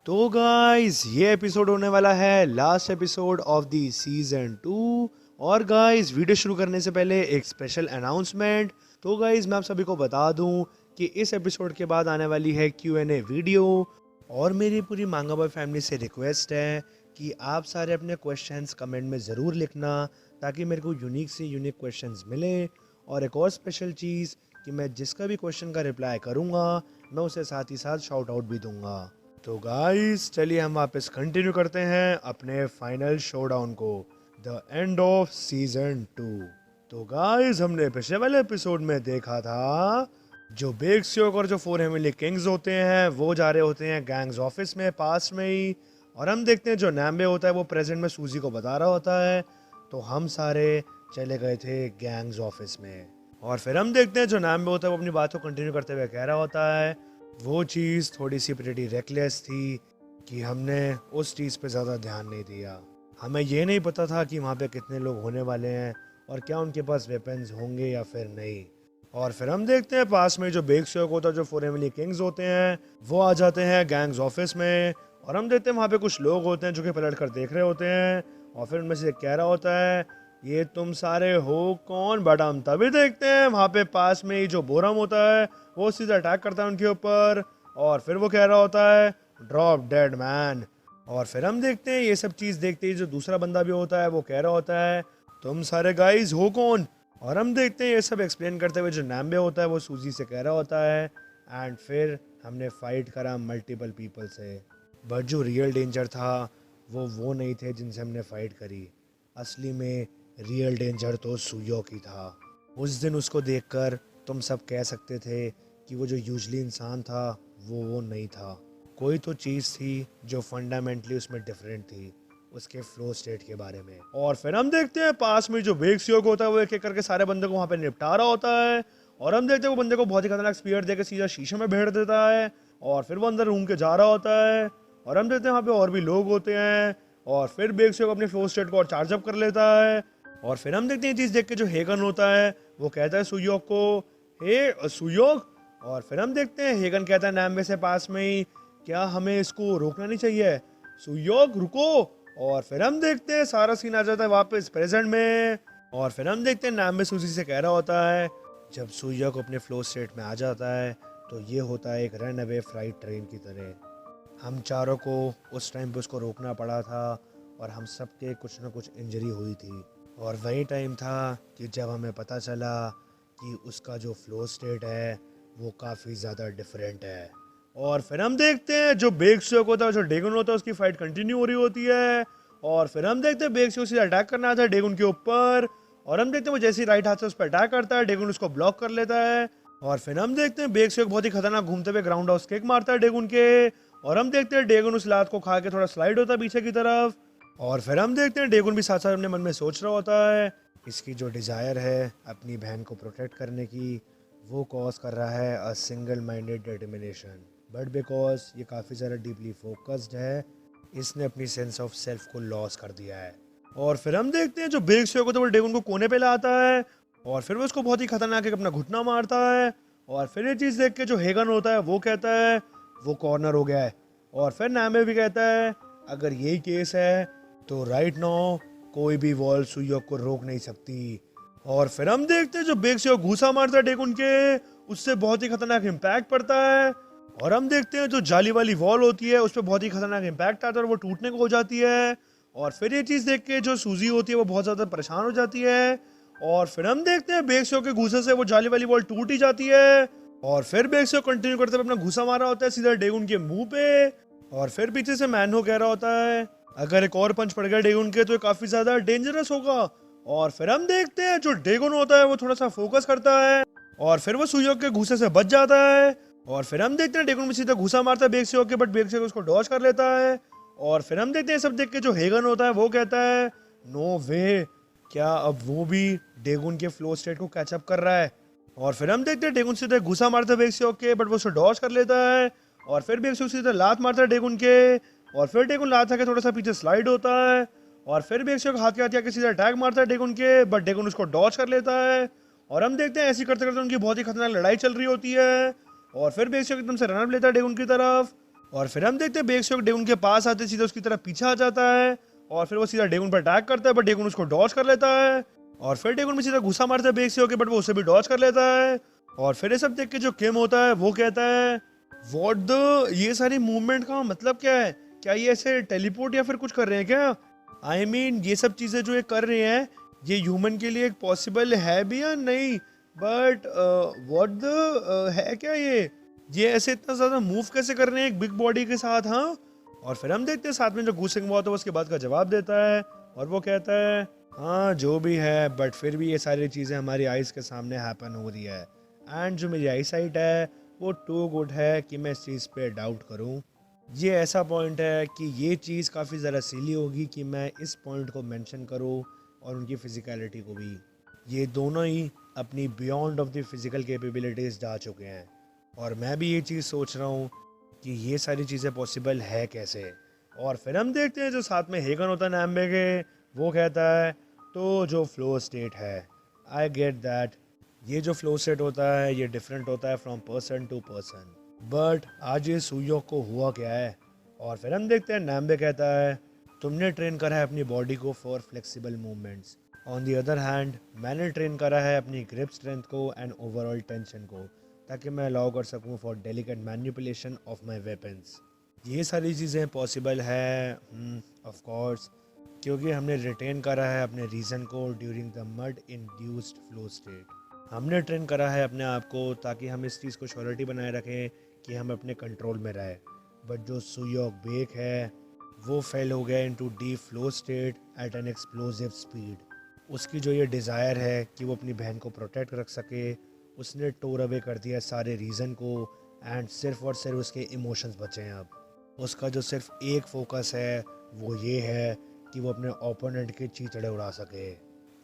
तो गाइस ये एपिसोड होने वाला है last episode of the season 2। और गाइस वीडियो शुरू करने से पहले एक स्पेशल अनाउंसमेंट। तो गाइस मैं आप सभी को बता दूं कि इस एपिसोड के बाद आने वाली है Q&A वीडियो। और मेरी पूरी मांगा बॉय फैमिली से रिक्वेस्ट है कि आप सारे अपने क्वेश्चंस कमेंट में ज़रूर लिखना, ताकि मेरे को यूनिक से यूनिक क्वेश्चंस मिले। और एक और स्पेशल चीज़ कि मैं जिसका भी क्वेश्चन का रिप्लाई करूँगा मैं उसे साथ ही साथ शाउट आउट भी दूंगा। तो गाइस चलिए हम वापस कंटिन्यू करते हैं अपने फाइनल शोडाउन को, द एंड ऑफ सीजन 2। तो गाइस हमने पिछले वाले एपिसोड में देखा था जो बेग सियोक और जो 4 हेवनली किंग्स होते हैं वो जा रहे होते हैं गैंग्स ऑफिस में पास में ही। और हम देखते हैं जो नैम्बे होता है वो प्रेजेंट में सूजी को बता रहा होता है। तो हम सारे चले गए थे गैंग्स ऑफिस में। और फिर हम देखते हैं जो नैम्बे होता है वो अपनी बात को कंटिन्यू करते हुए कह रहा होता है वो चीज़ थोड़ी सी प्रेटी रेकलेस थी कि हमने उस चीज़ पे ज़्यादा ध्यान नहीं दिया। हमें ये नहीं पता था कि वहाँ पे कितने लोग होने वाले हैं और क्या उनके पास वेपन्स होंगे या फिर नहीं। और फिर हम देखते हैं पास में जो बेग सियोक होता है जो 4 हेवनली किंग्स होते हैं वो आ जाते हैं गैंग्स ऑफिस में। और हम देखते हैं वहाँ पे कुछ लोग होते हैं जो कि पलट कर देख रहे होते हैं। और फिर उनमें से एक कह रहा होता है ये तुम सारे हो कौन। बट हम तभी देखते हैं वहाँ पे पास में ही जो बोरम होता है वो सीधा अटैक करता है उनके ऊपर। और फिर वो कह रहा होता है ड्रॉप डेड मैन। और फिर हम देखते हैं ये सब चीज़ देखते ही जो दूसरा बंदा भी होता है वो कह रहा होता है तुम सारे गाइस हो कौन। और हम देखते हैं ये सब एक्सप्लेन करते हुए जो नैम्बे होता है वो सूजी से कह रहा होता है एंड फिर हमने फाइट करा मल्टीपल पीपल से। बट जो रियल डेंजर था वो नहीं थे जिनसे हमने फाइट करी। असली में रियल डेंजर तो सुयोक ही था। उस दिन उसको देखकर तुम सब कह सकते थे कि वो जो यूजली इंसान था वो नहीं था। कोई तो चीज़ थी जो फंडामेंटली उसमें डिफरेंट थी उसके फ्लो स्टेट के बारे में। और फिर हम देखते हैं पास में जो बेग सियोक होता है वो एक एक करके सारे बंदे को वहाँ पे निपटा रहा होता है। और हम देखते हैं वो बंदे को बहुत ही खतरनाक स्पीयर देकर सीधा शीशे में भेड़ देता है। और फिर वो अंदर रूम के जा रहा होता है। और हम देखते हैं वहाँ पे और भी लोग होते हैं। और फिर बेग सियोक अपने फ्लो स्टेट को और चार्जअप कर लेता है। और फिर हम देखते हैं चीज़ देख के जो हेगन होता है वो कहता है सुयोक को हे सुयोक। और फिर हम देखते हैं हेगन कहता है नैम्बे से पास में ही क्या हमें इसको रोकना नहीं चाहिए सुयोक रुको। और फिर हम देखते हैं सारा सीन आ जाता है वापस प्रेजेंट में। और फिर हम देखते हैं नैम्बे सूजी से कह रहा होता है जब सुयोक अपने फ्लो स्टेट में आ जाता है तो ये होता है एक रन अवे फ्लाइट ट्रेन की तरह। हम चारों को उस टाइम पे उसको रोकना पड़ा था और हम सबके कुछ ना कुछ इंजरी हुई थी। और वही टाइम था कि जब हमें पता चला कि उसका जो फ्लो स्टेट है वो काफ़ी ज़्यादा डिफरेंट है। और फिर हम देखते हैं जो बेग सियोक होता है जो डेगन होता है उसकी फाइट कंटिन्यू हो रही होती है। और फिर हम देखते हैं बेग सियोक से अटैक करना आता है डेगन के ऊपर। और हम देखते हैं वो जैसे ही राइट हाथ से उस पर अटैक करता है डेगन उसको ब्लॉक कर लेता है। और फिर हम देखते हैं बेग सियोक बहुत ही खतरनाक घूमते हुए ग्राउंड हाउस किक मारता है डेगन के। और हम देखते हैं डेगन उस लात को खा के थोड़ा स्लाइड होता है पीछे की तरफ। और फिर हम देखते हैं डेगन भी साथ साथ अपने मन में सोच रहा होता है इसकी जो डिज़ायर है अपनी बहन को प्रोटेक्ट करने की वो कॉज कर रहा है a single minded determination. But because ये काफ़ी ज़्यादा डीपली फोकस्ड है इसने अपनी सेंस ऑफ सेल्फ को लॉस कर दिया है। और फिर हम देखते हैं जो बेग सियोक होता है वो डेगन को कोने पे लाता है। और फिर वो उसको बहुत ही खतरनाक एक अपना घुटना मारता है। और फिर ये चीज़ देख के जो हेगन होता है वो कहता है वो कॉर्नर हो गया है। और फिर नैम्बे भी कहता है अगर यही केस है तो राइट नाउ कोई भी वॉल सुयोक को रोक नहीं सकती। और फिर हम देखते हैं जो बेग सियोक घूसा मारता है डेगन के उससे बहुत ही खतरनाक इम्पैक्ट पड़ता है। और हम देखते हैं जो जाली वाली वॉल होती है उस पर बहुत ही खतरनाक इम्पैक्ट आता है और वो टूटने को हो जाती है। और फिर ये चीज़ देख के जो सूजी होती है वो बहुत ज़्यादा परेशान हो जाती है। और फिर हम देखते हैं बेग सियोक के घूसे से वो जाली वाली वॉल टूट ही जाती है। और फिर बेग सियोक कंटिन्यू करते हुए अपना घूसा मारा होता है सीधा डेगन के मुंह पे। और फिर पीछे से मैनो कह रहा होता है अगर एक और पंच पड़ गया डेगन के तो ये काफ़ी ज़्यादा डेंजरस होगा। और फिर हम देखते हैं जो डेगन होता है वो थोड़ा सा फोकस करता है और फिर वो सुयोक के घूसे से बच जाता है। और फिर हम देखते हैं डेगन में सीधा घुसा मारता है बेग सियोक के बट बेग सियोक उसको डॉज कर लेता है। और फिर हम देखते हैं सब देख के जो हेगन होता है वो कहता है नो वे क्या अब वो भी डेगन के फ्लो स्टेट को कैचअप कर रहा है। और फिर हम देखते हैं डेगन सीधा घुसा मारता है बेग सियोक के बट वो उसको डॉज कर लेता है। और फिर बेग सियोक सीधा लात मारता है डेगन के। और फिर डेगन लात आके थोड़ा सा पीछे स्लाइड होता है। और फिर बेग सियोक हाथ के आके सीधा अटैक मारता है डेगन के बट डेगन उसको डॉज कर लेता है। और हम देखते हैं ऐसे करते करते उनकी बहुत ही खतरनाक लड़ाई चल रही होती है। और फिर बेग सियोक एकदम से रनअप लेता है डेगन की तरफ। और फिर हम देखते हैं बेक्सियोक डेगुन के पास आते सीधा उसकी तरफ पीछे आ जाता है और फिर वो सीधा डेगुन पर अटैक करता है, बट डेगुन उसको डॉज कर लेता है और फिर डेगुन में सीधा घुसा मारता है बेक्सियोक के, बट वो उसे भी डॉज कर लेता है। और फिर ये सब देख के जो किम होता है वो कहता है व्हाट द, ये सारी मूवमेंट का मतलब क्या है? क्या ये ऐसे टेलीपोर्ट या फिर कुछ कर रहे हैं क्या? आई मीन ये सब चीजें जो ये कर रहे हैं ये ह्यूमन के लिए पॉसिबल है भी या नहीं? बट व्हाट द है क्या ये ऐसे इतना ज्यादा मूव कैसे कर रहे हैं एक बिग बॉडी के साथ? हाँ। और फिर हम देखते हैं साथ में जो गूसिंग हुआ था उसके बाद का जवाब देता है और वो कहता है हाँ जो भी है, बट फिर भी ये सारी चीज़ें हमारी आइज़ के सामने हैपन हो रही है एंड जो मेरी आई साइट है वो टू गुड है कि मैं इस चीज़ पे डाउट करूँ। ये ऐसा पॉइंट है कि ये चीज़ काफ़ी ज़रा सिली होगी कि मैं इस पॉइंट को मेंशन करूँ और उनकी फिजिकलिटी को भी। ये दोनों ही अपनी beyond of the physical capabilities जा चुके हैं और मैं भी ये चीज़ सोच रहा हूँ कि ये सारी चीज़ें पॉसिबल है कैसे। और फिर हम देखते हैं जो साथ में हेगन होता है नैम्बे के, वो कहता है तो जो फ्लो स्टेट है, आई गेट दैट, ये जो फ्लो स्टेट होता है ये डिफरेंट होता है from person to person, but आज ये सुयोक को हुआ क्या है? और फिर हम देखते हैं नैम्बे कहता है तुमने ट्रेन करा है अपनी बॉडी को for flexible movements, on the other hand मैंने ट्रेन करा है अपनी ग्रिप स्ट्रेंथ को एंड ओवरऑल टेंशन को, ताकि मैं अलाउ कर सकूं for delicate manipulation of my weapons. ये सारी चीज़ें पॉसिबल है ऑफ कोर्स, क्योंकि हमने रिटेन करा है अपने रीज़न को during the mud induced flow state. हमने ट्रेन करा है अपने आप को ताकि हम इस चीज़ को श्योरिटी बनाए रखें कि हम अपने कंट्रोल में रहे। बट जो सुयोक बेक है वो फेल हो गया into deep flow state at an explosive speed. उसकी जो ये डिज़ायर है कि वो अपनी बहन को प्रोटेक्ट रख सके, उसने टोर अवे कर दिया सारे रीज़न को एंड सिर्फ और सिर्फ उसके इमोशंस बचे हैं। अब उसका जो सिर्फ एक फोकस है वो ये है कि वो अपने ओपोनेंट के चीथड़े उड़ा सके।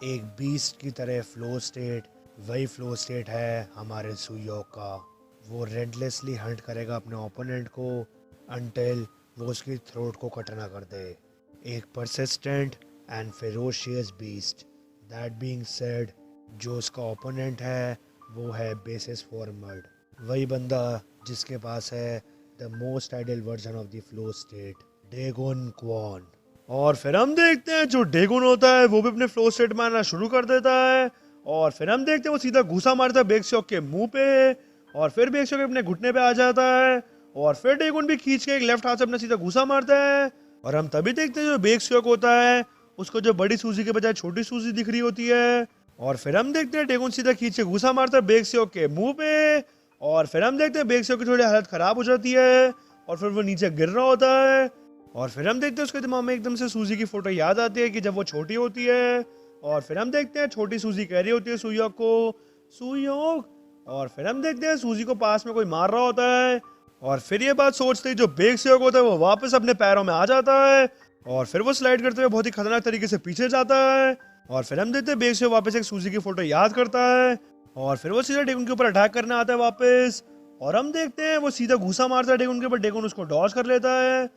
एक बीस्ट की तरह फ्लो स्टेट, वही फ्लो स्टेट है हमारे सुयोक का। वो रेडलेसली हंट करेगा अपने ओपोनेंट को अनटिल वो उसकी थ्रोट को कट ना कर दे। एक persistent and ferocious beast. That being said, जो उसका ओपोनेंट है वो है बेसिस फॉर मर्ड, वही बंदा जिसके पास है the most ideal version of the flow state, Daegon Kwan. और फिर हम देखते हैं जो डेगोन होता है वो भी अपने फ्लो स्टेट में आना शुरू कर देता है और फिर हम देखते हैं वो सीधा घुसा मारता है बेक्सियोक के मुंह पे और फिर बेक्सियोक अपने घुटने पे आ जाता है और फिर डेगोन भी खींच के एक लेफ्ट हाथ से अपना सीधा घुसा मारता है। और हम तभी देखते हैं जो बेक्सियोक होता है उसको जो बड़ी सूजी के बजाय छोटी सूजी दिख रही होती है और फिर हम देखते हैं डेगोन सीधा खींच के घुसा मारता है बेक्सियोक के मुंह पे और फिर हम देखते हैं बेक्सियोक की थोड़ी हालत खराब हो जाती है और फिर वो नीचे गिर रहा होता है। और फिर हम देखते हैं उसके दिमाग में एकदम से सूजी की फोटो याद आती है कि जब वो छोटी होती है और फिर हम देखते हैं छोटी सूजी कह रही होती है सुयोक को सुयोक, और फिर हम देखते हैं सूजी को पास में कोई मार रहा होता है और फिर ये बात सोचते ही जो बेक्सियोक होता है वो वापस अपने पैरों में आ जाता है और फिर वो स्लाइड करते हुए बहुत ही खतरनाक तरीके से पीछे जाता है। और फिर हम देखते हैं बेक्सियोक वापस एक सूजी की फोटो याद करता है और फिर वो सीधा डेगुन के ऊपर अटैक करने आता है वापस और हम देखते हैं वो सीधा घूसा मारता है डेगुन के ऊपर, डेगुन उसको डॉज कर लेता है।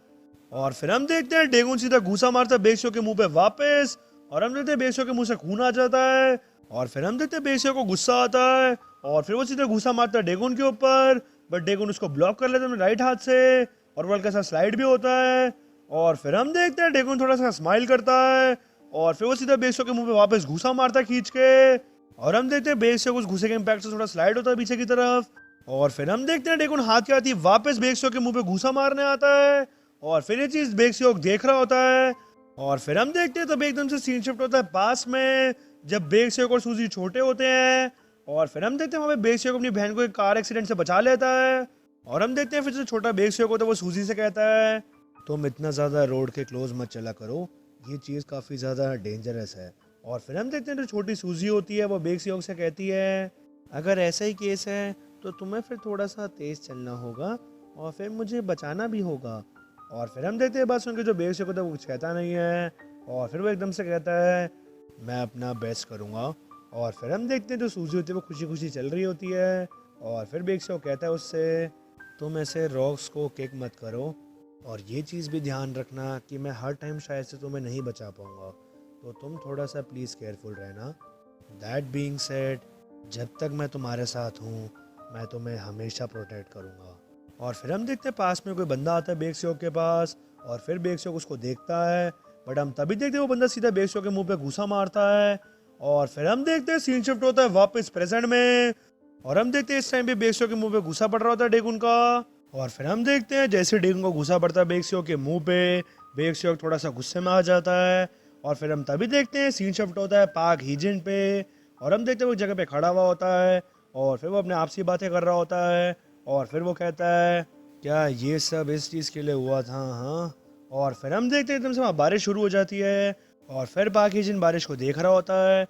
और फिर हम देखते हैं डेगुन सीधा घूसा मारता है बेक्सियोक के मुंह पे वापस और हम देखते हैं बेक्सियोक के मुंह से खून आ जाता है और फिर हम देखते हैं बेक्सियोक को गुस्सा आता है और फिर वो सीधा घूसा मारता है डेगुन के ऊपर, बट डेगुन उसको ब्लॉक कर लेता है अपने राइट हाथ से और वो हल्का सा स्लाइड भी होता है। और फिर हम देखते हैं डेगुन थोड़ा सा स्माइल करता है और फिर वो सीधा बेक्सियोक के मुंह पे वापस घूसा मारता है खींच के और हम देखते हैं बेक्सियोक उस घूसे के इम्पैक्ट से थोड़ा स्लाइड होता है पीछे की तरफ। और फिर हम देखते हैं डेगुन हाथ के आती वापस बेक्सियोक के मुंह पे घूसा मारने आता है और फिर ये चीज बेक्सियोक देख रहा होता है। और फिर हम देखते हैं तब एकदम से सीन शिफ्ट होता है पास में जब बेक्सियोक और सूजी छोटे होते हैं और फिर हम देखते हैं वहाँ पे बेक्सियोक अपनी बहन को एक कार एक्सीडेंट से बचा लेता है और हम देखते हैं फिर जो छोटा बेक्सियोक होता है वो सूजी से कहता है तुम इतना ज़्यादा रोड के क्लोज मत चला करो, ये चीज़ काफ़ी ज़्यादा डेंजरस है। और फिर हम देखते हैं जो छोटी सूजी होती है वो बेक्सियोक से कहती है अगर ऐसा ही केस है तो तुम्हें फिर थोड़ा सा तेज़ चलना होगा और फिर मुझे बचाना भी होगा। और फिर हम देखते हैं बात सुन के जो बेक्सियोक होता है वो कुछ कहता नहीं है और फिर वो एकदम से कहता है मैं अपना बेस्ट करूँगा। और फिर हम देखते हैं जो सूजी होती है वो खुशी खुशी चल रही होती है और फिर बेक्सियोक कहता है उससे तुम ऐसे रॉक्स को किक मत करो और ये चीज़ भी ध्यान रखना कि मैं हर टाइम शायद से तुम्हें नहीं बचा पाऊँगा, तो तुम थोड़ा सा प्लीज़ केयरफुल रहना। दैट बीइंग सेड, जब तक मैं तुम्हारे साथ हूँ मैं तुम्हें हमेशा प्रोटेक्ट करूँगा। और फिर हम देखते हैं पास में कोई बंदा आता है बेक्सियोक के पास, और फिर बेक्सियोक उसको देखता है, बट हम तभी देखते हैं वो बंदा सीधा बेक्सियोक के मुंह पे घूसा मारता है। और फिर हम देखते हैं सीन शिफ्ट होता है वापस प्रेजेंट में, और हम देखते हैं इस टाइम पे बेक्सियोक के मुंह पे घूसा पड़ रहा होता है डेगुन का। और फिर हम देखते हैं जैसे डेगुन को घूसा पड़ता है बेक्सियोक के मुंह पे, बेक्सियोक थोड़ा सा गुस्से में आ जाता है। और फिर हम तभी देखते हैं सीन शिफ्ट होता है पाक हीजिन पे, और हम देखते हैं वो एक जगह पे खड़ा हुआ होता है, और फिर वो अपने आपसी बातें कर रहा होता है। और फिर वो कहता है क्या ये सब इस चीज़ के लिए हुआ था, हाँ। और फिर हम देखते हैं एकदम से वहाँ बारिश शुरू हो जाती है, और फिर पाक हीजिन बारिश को देख रहा होता है।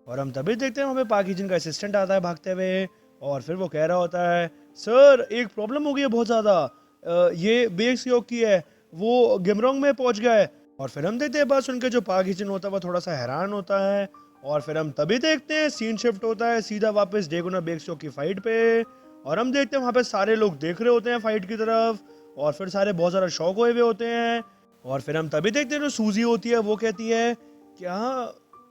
और हम तभी देखते हैं वहाँ पे पाक हीजिन का असिस्टेंट आता है भागते हुए, और फिर वो कह रहा होता है सर एक प्रॉब्लम हो गई है बहुत ज़्यादा, ये बेक्स योग की है, वो गिमरोंग में पहुंच गया है। और फिर हम देखते हैं बात सुन के जो पाक हीजिन होता है वो थोड़ा सा हैरान होता है। और फिर हम तभी देखते हैं सीन शिफ्ट होता है सीधा वापस डेगुन और बेक्सियोक की फाइट पे, और हम देखते हैं वहाँ पे सारे लोग देख रहे होते हैं फाइट की तरफ, और फिर सारे बहुत ज़्यादा शौक हुए हुए होते हैं। और फिर हम तभी देखते हैं जो सूजी होती है वो कहती है क्या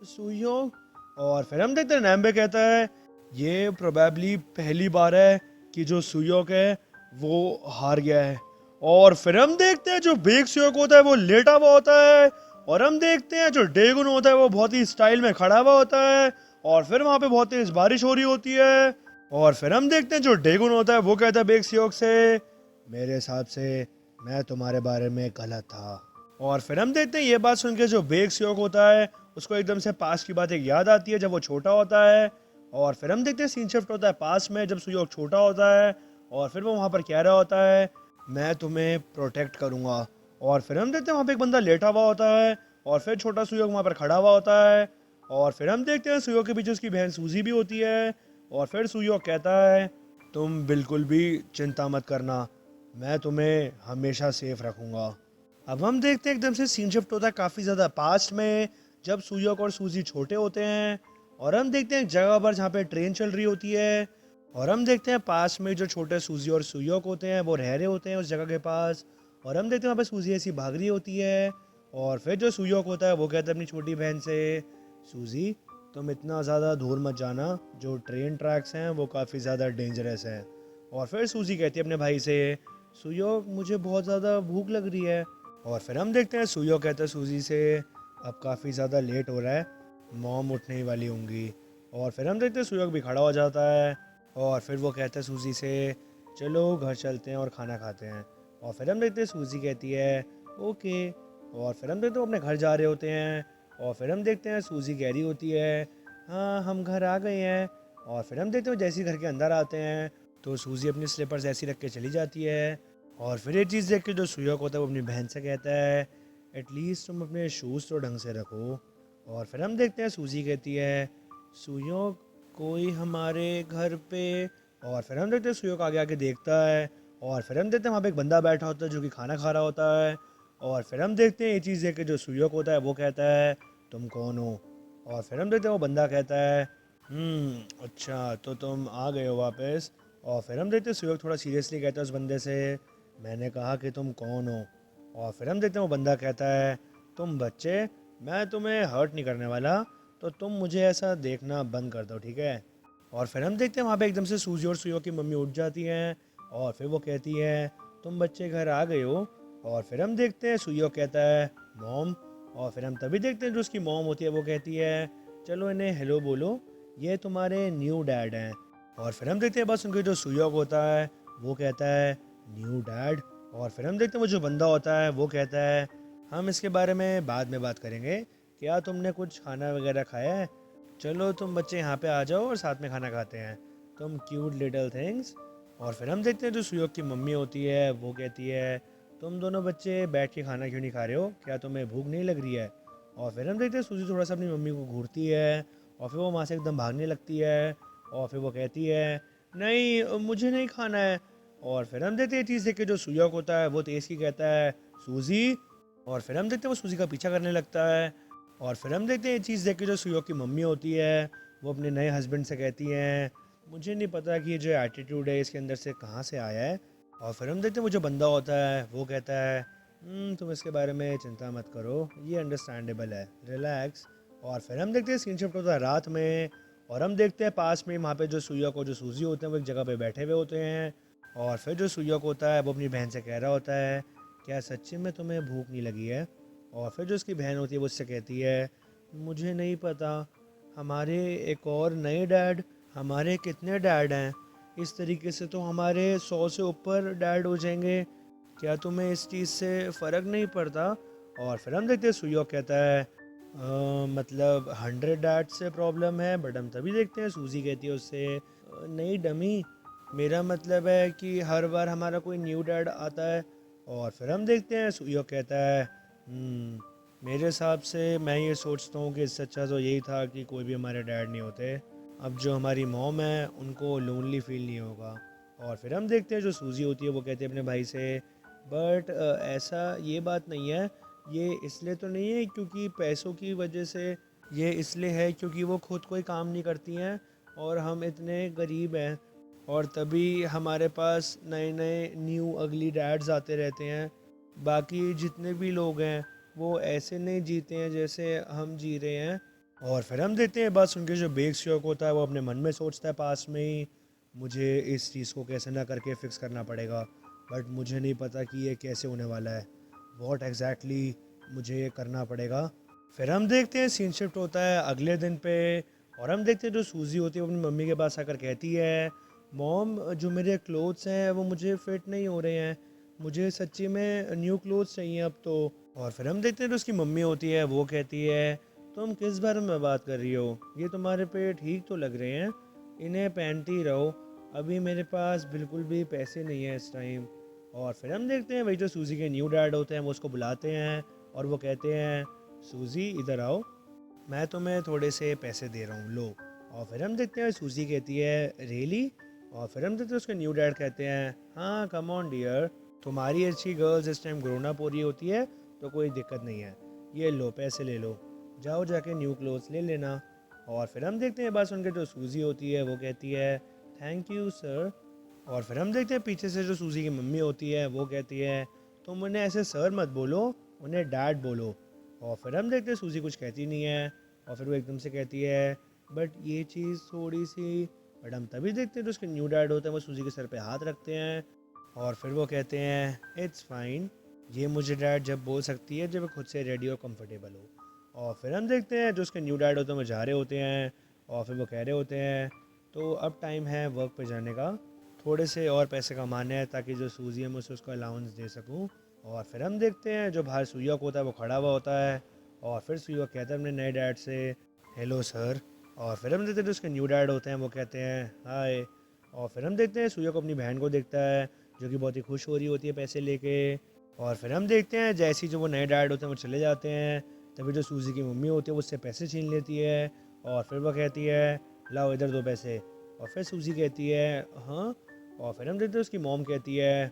सुयोग। और फिर हम देखते हैं नैम्बे कहता है ये प्रोबेबली पहली बार है कि जो सुयोग है वो हार गया है। और फिर हम देखते हैं जो बेक्सियोक होता है वो लेटा हुआ होता है, और हम देखते हैं जो डेगुन होता है वो बहुत ही स्टाइल में खड़ा हुआ होता है, और फिर वहाँ पे बहुत तेज बारिश हो रही होती है। और फिर हम देखते हैं जो डेगुन होता है वो कहता है बेक्सियोक से मेरे हिसाब से मैं तुम्हारे बारे में गलत था। और फिर हम देखते हैं ये बात सुन के जो बेक्सियोक होता है उसको एकदम से पास की बात एक याद आती है जब वो छोटा होता है। और फिर हम देखते हैं सीन शिफ्ट होता है पास में जब सुयोग छोटा होता है, और फिर वो वहाँ पर कह रहा होता है मैं तुम्हें प्रोटेक्ट करूँगा। और फिर हम देखते हैं वहाँ पे एक बंदा लेटा हुआ होता है, और फिर छोटा सुयोग वहाँ पर खड़ा हुआ होता है। और फिर हम देखते हैं सुयोग के पीछे उसकी बहन सूजी भी होती है। और फिर सुयोग कहता है तुम बिल्कुल भी चिंता मत करना, मैं तुम्हें हमेशा सेफ रखूँगा। अब हम देखते हैं एकदम से सीन शिफ्ट होता है काफ़ी ज़्यादा पास्ट में, जब सुयोग और सूजी छोटे होते हैं, और हम देखते हैं एक जगह पर जहाँ पे ट्रेन चल रही होती है। और हम देखते हैं पास में जो छोटे सूजी और सुयोग होते हैं वो रह रहे होते हैं उस जगह के पास। और हम देखते हैं वहाँ पे सूजी ऐसी भाग रही होती है, और फिर जो सुयोग होता है वो कहता है अपनी छोटी बहन से सूजी तुम इतना ज़्यादा दूर मत जाना, जो ट्रेन ट्रैक्स हैं वो काफ़ी ज़्यादा डेंजरस हैं। और फिर सूजी कहती है अपने भाई से सुयोग मुझे बहुत ज़्यादा भूख लग रही है। और फिर हम देखते हैं सुयोग कहता है सूजी से अब काफ़ी ज़्यादा लेट हो रहा है, मॉम उठने ही वाली होंगी। और फिर हम देखते हैं सुयोग भी खड़ा हो जाता है, और फिर वो कहता है सूजी से चलो घर चलते हैं और खाना खाते हैं। और फिर हम देखते हैं सूजी कहती है ओके। और फिर हम देखते हैं वो अपने घर जा रहे होते हैं, और फिर हम देखते हैं सूजी कह रही होती है हाँ हम घर आ गए हैं। और फिर हम देखते हैं जैसे ही घर के अंदर आते हैं तो सूजी अपनी स्लीपर्स ऐसी रख के चली जाती है। और फिर ये चीज़ देख के जो सुयोग होता है वो अपनी बहन से कहता है एटलीस्ट तुम अपने शूज़ तो ढंग से रखो। और फिर हम देखते हैं सूजी कहती है सुयोग कोई हमारे घर पे। और फिर हम देखते हैं सुयोग आगे आगे देखता है, और फिर हम देखते हैं वहाँ पे एक बंदा बैठा होता है जो कि खाना खा रहा होता है। और फिर हम देखते हैं ये चीज़ देख के जो सुयोग होता है वो कहता है तुम कौन हो। और फिर हम देखते हैं वो बंदा कहता है अच्छा तो तुम आ गए हो वापस। और फिर हम देखते हैं सुयोग थोड़ा सीरियसली कहता है उस बंदे से मैंने कहा कि तुम कौन हो। और फिर हम देखते हैं वो बंदा कहता है तुम बच्चे मैं तुम्हें हर्ट नहीं करने वाला, तो तुम मुझे ऐसा देखना बंद कर दो ठीक है। और फिर हम देखते हैं वहाँ पे एकदम से सूजी और सुयोग की मम्मी उठ जाती हैं, और फिर वो कहती है तुम बच्चे घर आ गए हो। और फिर हम देखते हैं सुयोग कहता है मॉम। और फिर हम तभी देखते हैं जो उसकी मॉम होती है वो कहती है चलो इन्हें हेलो बोलो, ये तुम्हारे न्यू डैड हैं। और फिर हम देखते हैं बस उनके जो सुयोग होता है वो कहता है न्यू डैड। और फिर हम देखते हैं वो जो बंदा होता है वो कहता है हम इसके बारे में बाद में बात करेंगे, क्या तुमने कुछ खाना वगैरह खाया है, चलो तुम बच्चे यहाँ पे आ जाओ और साथ में खाना खाते हैं, तुम क्यूट लिटिल थिंग्स। और फिर हम देखते हैं जो सुयोग की मम्मी होती है वो कहती है तुम दोनों बच्चे बैठ के खाना क्यों नहीं खा रहे हो, क्या तुम्हें भूख नहीं लग रही है। और फिर हम देखते हैं सूजी थोड़ा सा अपनी मम्मी को घूरती है, और फिर वो वहाँ से एकदम भागने लगती है, और फिर वो कहती है नहीं मुझे नहीं खाना है। और फिर हम देखते हैं ये चीज़ देख के जो सुयोग होता है वो तेज़ की कहता है सूजी। और फिर हम देखते हैं वो सूजी का पीछा करने लगता है। और फिर हम देखते हैं ये चीज़ देख के जो सुयोग की मम्मी होती है वो अपने नए हस्बैंड से कहती हैं मुझे नहीं पता कि ये जो एटीट्यूड है इसके अंदर से कहाँ से आया है। और फिर हम देखते हैं वो जो बंदा होता है वो कहता है तुम इसके बारे में चिंता मत करो, ये अंडरस्टैंडेबल है, रिलैक्स। और फिर हम देखते हैं सीन शिफ्ट होता है रात में, और हम देखते हैं पास में वहाँ पे जो सुयोग और जो सूजी होते हैं वो एक जगह पे बैठे हुए होते हैं। और फिर जो सुयोक होता है वो अपनी बहन से कह रहा होता है, क्या सच्ची में तुम्हें भूख नहीं लगी है? और फिर जो उसकी बहन होती है वो उससे कहती है, मुझे नहीं पता, हमारे एक और नए डैड, हमारे कितने डैड हैं, इस तरीके से तो हमारे 100 से ऊपर डैड हो जाएंगे, क्या तुम्हें इस चीज़ से फ़र्क नहीं पड़ता? और फिर हम देखते हैं सुयोक कहता है, मतलब 100 डैड से प्रॉब्लम है, बट हम तभी देखते हैं सूजी कहती है उससे, नहीं डमी, मेरा मतलब है कि हर बार हमारा कोई न्यू डैड आता है। और फिर हम देखते हैं सुयोक कहता है, "हम्म, मेरे हिसाब से मैं ये सोचता हूँ कि इससे अच्छा तो यही था कि कोई भी हमारे डैड नहीं होते, अब जो हमारी मॉम है उनको लोनली फील नहीं होगा।" और फिर हम देखते हैं जो सूजी होती है वो कहती है अपने भाई से, बट ऐसा ये बात नहीं है, ये इसलिए तो नहीं है क्योंकि पैसों की वजह से, ये इसलिए है क्योंकि वो खुद कोई काम नहीं करती हैं और हम इतने गरीब हैं, और तभी हमारे पास नए नए न्यू अगली डैड्स आते रहते हैं। बाकी जितने भी लोग हैं वो ऐसे नहीं जीते हैं जैसे हम जी रहे हैं। और फिर हम देखते हैं बात सुन के जो बेक श्योक होता है वो अपने मन में सोचता है पास में ही, मुझे इस चीज़ को कैसे ना करके फ़िक्स करना पड़ेगा, बट मुझे नहीं पता कि ये कैसे होने वाला है, वॉट एग्जैक्टली मुझे ये करना पड़ेगा। फिर हम देखते हैं सीन शिफ्ट होता है अगले दिन पे, और हम देखते हैं जो सूजी होती है वो अपनी मम्मी के पास आकर कहती है, मॉम जो मेरे क्लोथ्स हैं वो मुझे फिट नहीं हो रहे हैं, मुझे सच्ची में न्यू क्लोथ्स चाहिए अब तो। और फिर हम देखते हैं जो उसकी मम्मी होती है वो कहती है, तुम किस बारे में बात कर रही हो, ये तुम्हारे पे ठीक तो लग रहे हैं, इन्हें पहनती रहो, अभी मेरे पास बिल्कुल भी पैसे नहीं है इस टाइम। और फिर हम देखते हैं वही जो सूजी के न्यू डैड होते हैं वो उसको बुलाते हैं और वो कहते हैं, सूजी इधर आओ, मैं तुम्हें थोड़े से पैसे दे रहा हूँ, लो। और फिर हम देखते हैं सूजी कहती है, रियली? और फिर हम देखते हैं उसके न्यू डैड कहते हैं, हाँ कम ऑन डियर, तुम्हारी अच्छी गर्ल्स इस टाइम ग्रोन अप हो रही होती है तो कोई दिक्कत नहीं है, ये लो पैसे ले लो, जाओ जाके न्यू क्लोथ्स ले लेना। और फिर हम देखते हैं बात सुनकर जो सूजी होती है वो कहती है, थैंक यू सर। और फिर हम देखते हैं पीछे से जो सूजी की मम्मी होती है वो कहती है, तुम उन्हें ऐसे सर मत बोलो, उन्हें डैड बोलो। और फिर हम देखते हैं सूजी कुछ कहती नहीं है, और फिर वो एकदम से कहती है, बट ये चीज़ थोड़ी सी, बट हम तभी देखते हैं तो उसके न्यू डैड होते हैं वो सूजी के सर पे हाथ रखते हैं और फिर वो कहते हैं, इट्स फाइन, ये मुझे डैड जब बोल सकती है जब वो खुद से रेडी और कंफर्टेबल हो। और फिर हम देखते हैं जो उसके न्यू डैड होते हैं वो जा रहे होते हैं और फिर वो कह रहे होते हैं, तो अब टाइम है वर्क पे जाने का, थोड़े से और पैसे कमाने हैं ताकि जो सूजी है मैं उसे उसको अलाउंस दे सकूं। और फिर हम देखते हैं जो बाहर सुयोक होता है वो खड़ा हुआ होता है और फिर सुयोक कहता है अपने नए डैड से, हेलो सर। और फिर हम देखते हैं जो उसके न्यू डैड होते हैं वो कहते हैं, हाय। और फिर हम देखते हैं सुयोक अपनी बहन को देखता है जो कि बहुत ही खुश हो रही होती है पैसे लेके। और फिर हम देखते हैं जैसे ही जो वो नए डैड होते हैं वो चले जाते हैं, तभी जो सूजी की मम्मी होती है वो उससे पैसे छीन लेती है और फिर वो कहती है, लाओ इधर दो पैसे। और फिर सूजी कहती है, हाँ। और फिर हम देखते हैं उसकी मॉम कहती है,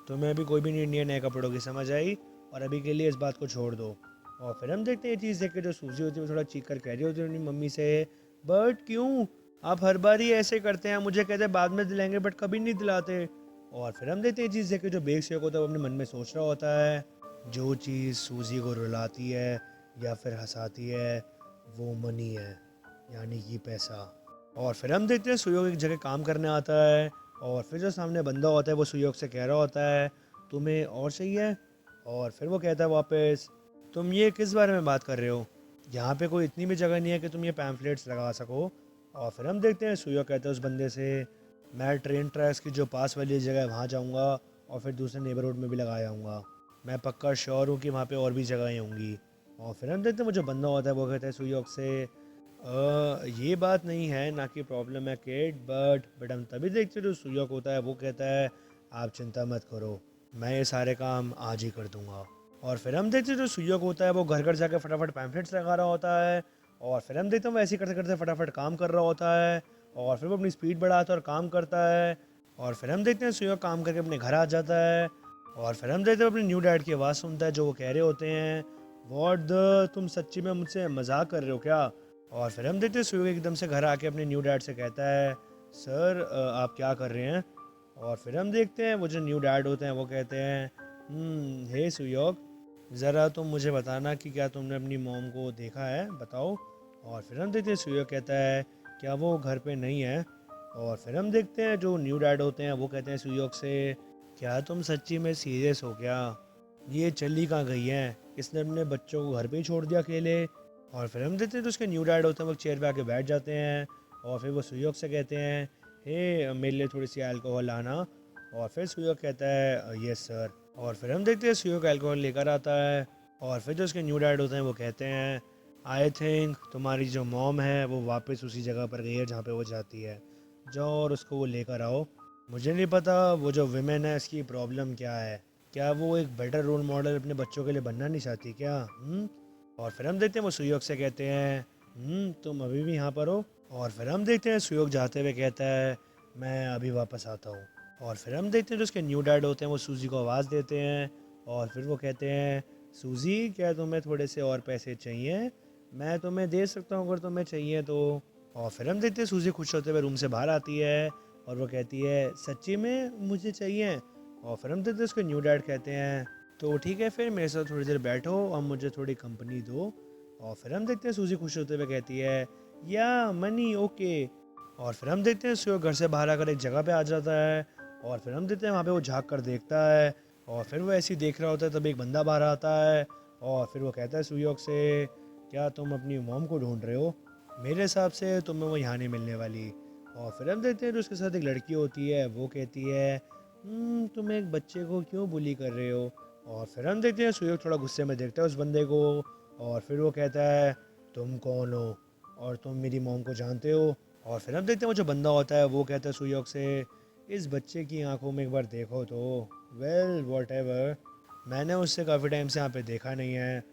तुम्हें अभी कोई भी नहीं इंडियन नए कपड़ों की समझ आई और अभी के लिए इस बात को छोड़ दो। और फिर हम देखते हैं ये चीज़ देख के जो सूजी होती है वो थोड़ा चीख कर कह रही होती है अपनी मम्मी से, बट क्यों, आप हर बार ही ऐसे करते हैं, मुझे कहते हैं बाद में दिलाएंगे बट कभी नहीं दिलाते। और फिर हम देखते हैं ये चीज़ देख के जो बेक शेक होता है वो अपने मन में सोच रहा होता है, जो चीज़ सूजी को रुलाती है या फिर हंसाती है वो मनी है, यानी कि पैसा। और फिर हम देखते हैं सुयोग एक जगह काम करने आता है और फिर जो सामने बंदा होता है वो सुयोग से कह रहा होता है, तुम्हें और चाहिए? और फिर वो कहता है वापस, तुम ये किस बारे में बात कर रहे हो, यहाँ पे कोई इतनी भी जगह नहीं है कि तुम ये पैम्फलेट्स लगा सको। और फिर हम देखते हैं सुयोग कहता है उस बंदे से, मैं ट्रेन ट्रैक्स की जो पास वाली जगह है वहाँ जाऊँगा और फिर दूसरे नेबरहुड में भी लगा आऊँगा, मैं पक्का श्योर हूँ कि वहाँ पे और भी जगहें होंगी। और फिर हम देखते हैं वो जो बंदा होता है वो कहता है सुयोग से, ये बात नहीं है ना कि प्रॉब्लम है किड, बट हम तभी देखते हैं जो सुयोग होता है वो कहता है, आप चिंता मत करो, मैं ये सारे काम आज ही कर दूंगा। और फिर हम देखते हैं जो सुयोग होता है वो घर घर जाकर फटाफट पैम्फलेट्स लगा रहा होता है और फिर हम देखते हैं वो ऐसे ही करते करते फटाफट काम कर रहा होता है और फिर वो अपनी स्पीड बढ़ाता है और काम करता है। और फिर हम देखते हैं सुयोग काम करके अपने घर आ जाता है और फिर हम देखते हैं अपने न्यू डैड की आवाज़ सुनता है जो वो कह रहे होते हैं, वॉट द, तुम सच्ची में मुझसे मजाक कर रहे हो क्या? और फिर हम देखते हैं सुयोग एकदम से घर आके अपने न्यू डैड से कहता है, सर आप क्या कर रहे हैं? और फिर हम देखते हैं वो जो न्यू डैड होते हैं वो कहते हैं, हे सुयोग, ज़रा तुम मुझे बताना कि क्या तुमने अपनी मॉम को देखा है, बताओ। और फिर हम देखते हैं सुयोग कहता है, क्या वो घर पे नहीं है? और फिर हम देखते हैं जो न्यू डैड होते हैं वो कहते हैं सुयोग से, क्या तुम सच्ची में सीरियस हो क्या? ये चली कहाँ गई है? इसने अपने बच्चों को घर पे ही छोड़ दिया अकेले। और फिर हम देखते हैं तो उसके न्यू डैड होते हैं वो चेयर पे आके बैठ जाते हैं और फिर वो सुयोग से कहते हैं, हे मेरे लिए थोड़ी सी अल्कोहल लाना। और फिर सुयोग कहता है यस सर। और फिर हम देखते हैं सुयोग अल्कोहल लेकर आता है और फिर जो उसके न्यू डैड होते हैं वो कहते हैं, आई थिंक तुम्हारी जो मॉम है वो वापस उसी जगह पर गई है जहाँ पे वो जाती है, जाओ और उसको वो लेकर आओ। मुझे नहीं पता वो जो विमेन है इसकी प्रॉब्लम क्या है, क्या वो एक बेटर रोल मॉडल अपने बच्चों के लिए बनना नहीं चाहती क्या? और फिर हम देखते हैं वो सुयोग से कहते हैं, तुम अभी भी यहाँ पर हो? और फिर हम देखते हैं सुयोग जाते हुए कहता है, मैं अभी वापस आता हूँ। और फिर हम देखते हैं जो उसके न्यू डैड होते हैं वो सूजी को आवाज़ देते हैं और फिर वो कहते हैं, सूजी क्या तुम्हें थोड़े से और पैसे चाहिए? मैं तुम्हें दे सकता हूँ अगर तुम्हें चाहिए तो। और फिर हम देखते हैं सूजी खुश होते हुए रूम से बाहर आती है और वो कहती है, सच्ची में मुझे चाहिए? और फिर हम देखते हैं उसके न्यू डैड कहते हैं, तो ठीक है फिर मेरे साथ थोड़ी देर बैठो और मुझे थोड़ी कंपनी दो। और फिर हम देखते हैं सूजी खुश होते हुए कहती है, या मनी ओके। और फिर हम देखते हैं सुयोग घर से बाहर आकर एक जगह पे आ जाता है और फिर हम देखते हैं वहाँ पे वो झाँक कर देखता है और फिर वो ऐसे ही देख रहा होता है तब एक बंदा बाहर आता है और फिर वो कहता है सुयोग से, क्या तुम अपनी मॉम को ढूंढ रहे हो? मेरे हिसाब से तुम्हें वो यहाँ नहीं मिलने वाली। और फिर हम देखते हैं जो उसके साथ एक लड़की होती है वो कहती है, तुम एक बच्चे को क्यों बुली कर रहे हो? और फिर हम देखते हैं सुयोग थोड़ा गुस्से में देखता है उस बंदे को और फिर वो कहता है, तुम कौन हो और तुम मेरी मॉम को जानते हो? और फिर हम देखते हैं वो जो बंदा होता है वो कहता है सुयोग से, इस बच्चे की आंखों में एक बार देखो तो। वेल वॉट एवर, मैंने उससे काफ़ी टाइम से यहाँ पे देखा नहीं है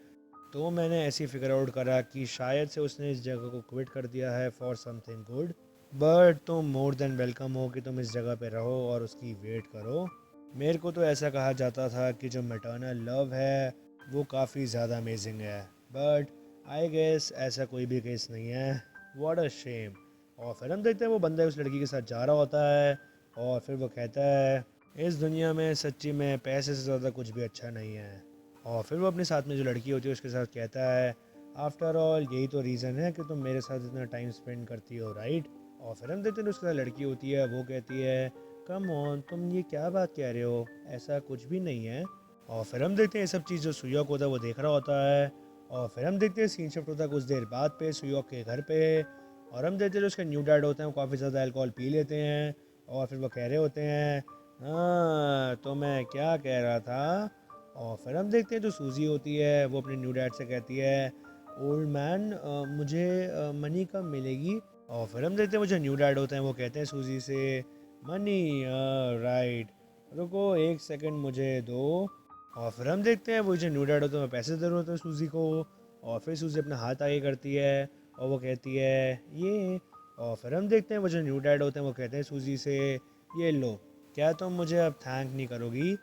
तो मैंने ऐसी फिगर आउट करा कि शायद से उसने इस जगह को क्विट कर दिया है फॉर समथिंग गुड। बट तुम मोर देन वेलकम हो कि तुम इस जगह पे रहो और उसकी वेट करो। मेरे को तो ऐसा कहा जाता था कि जो मैटरनल लव है वो काफ़ी ज़्यादा अमेजिंग है, बट आई गेस ऐसा कोई भी केस नहीं है। What a shame. और फिर हम देखते हैं वो बंदा उस लड़की के साथ जा रहा होता है और फिर वो कहता है, इस दुनिया में सच्ची में पैसे से ज़्यादा कुछ भी अच्छा नहीं है। और फिर वो अपने साथ में जो लड़की होती है उसके साथ कहता है, आफ्टर ऑल यही तो रीज़न है कि तुम मेरे साथ इतना टाइम स्पेंड करती हो राइट? और फिर हम देखते हैं उसके साथ लड़की होती है वो कहती है, कम ऑन तुम ये क्या बात कह रहे हो, ऐसा कुछ भी नहीं है। और फिर हम देखते हैं ये सब चीज़ जो सुयोग होता है वो देख रहा होता है और फिर हम देखते हैं सीन शिफ्ट होता है कुछ देर बाद पे सुयोग के घर पे और हम देखते हैं जो उसके न्यू डैड होते हैं वो काफ़ी ज़्यादा अल्कोहल पी लेते हैं और फिर वो कह रहे होते हैं, हाँ तो मैं क्या कह रहा था। और फिर हम देखते हैं जो सूजी होती है वो अपने न्यू डैड से कहती है, ओल्ड मैन मुझे मनी कब मिलेगी? और फिर हम देखते हैं वो जो न्यू डैड होते हैं वो कहते हैं सूजी से, मनी राइट, रुको एक सेकंड मुझे दो। और फिर हम देखते हैं वो जो न्यू डैड होते हैं वो पैसे दे रहे होते हैं सूजी को और फिर सूजी अपना हाथ आगे करती है और वो कहती है, ये। और फिर हम देखते हैं वो जो न्यू डैड होते हैं वो कहते हैं सूजी से, ये लो, क्या तुम मुझे अब थैंक नहीं करोगी?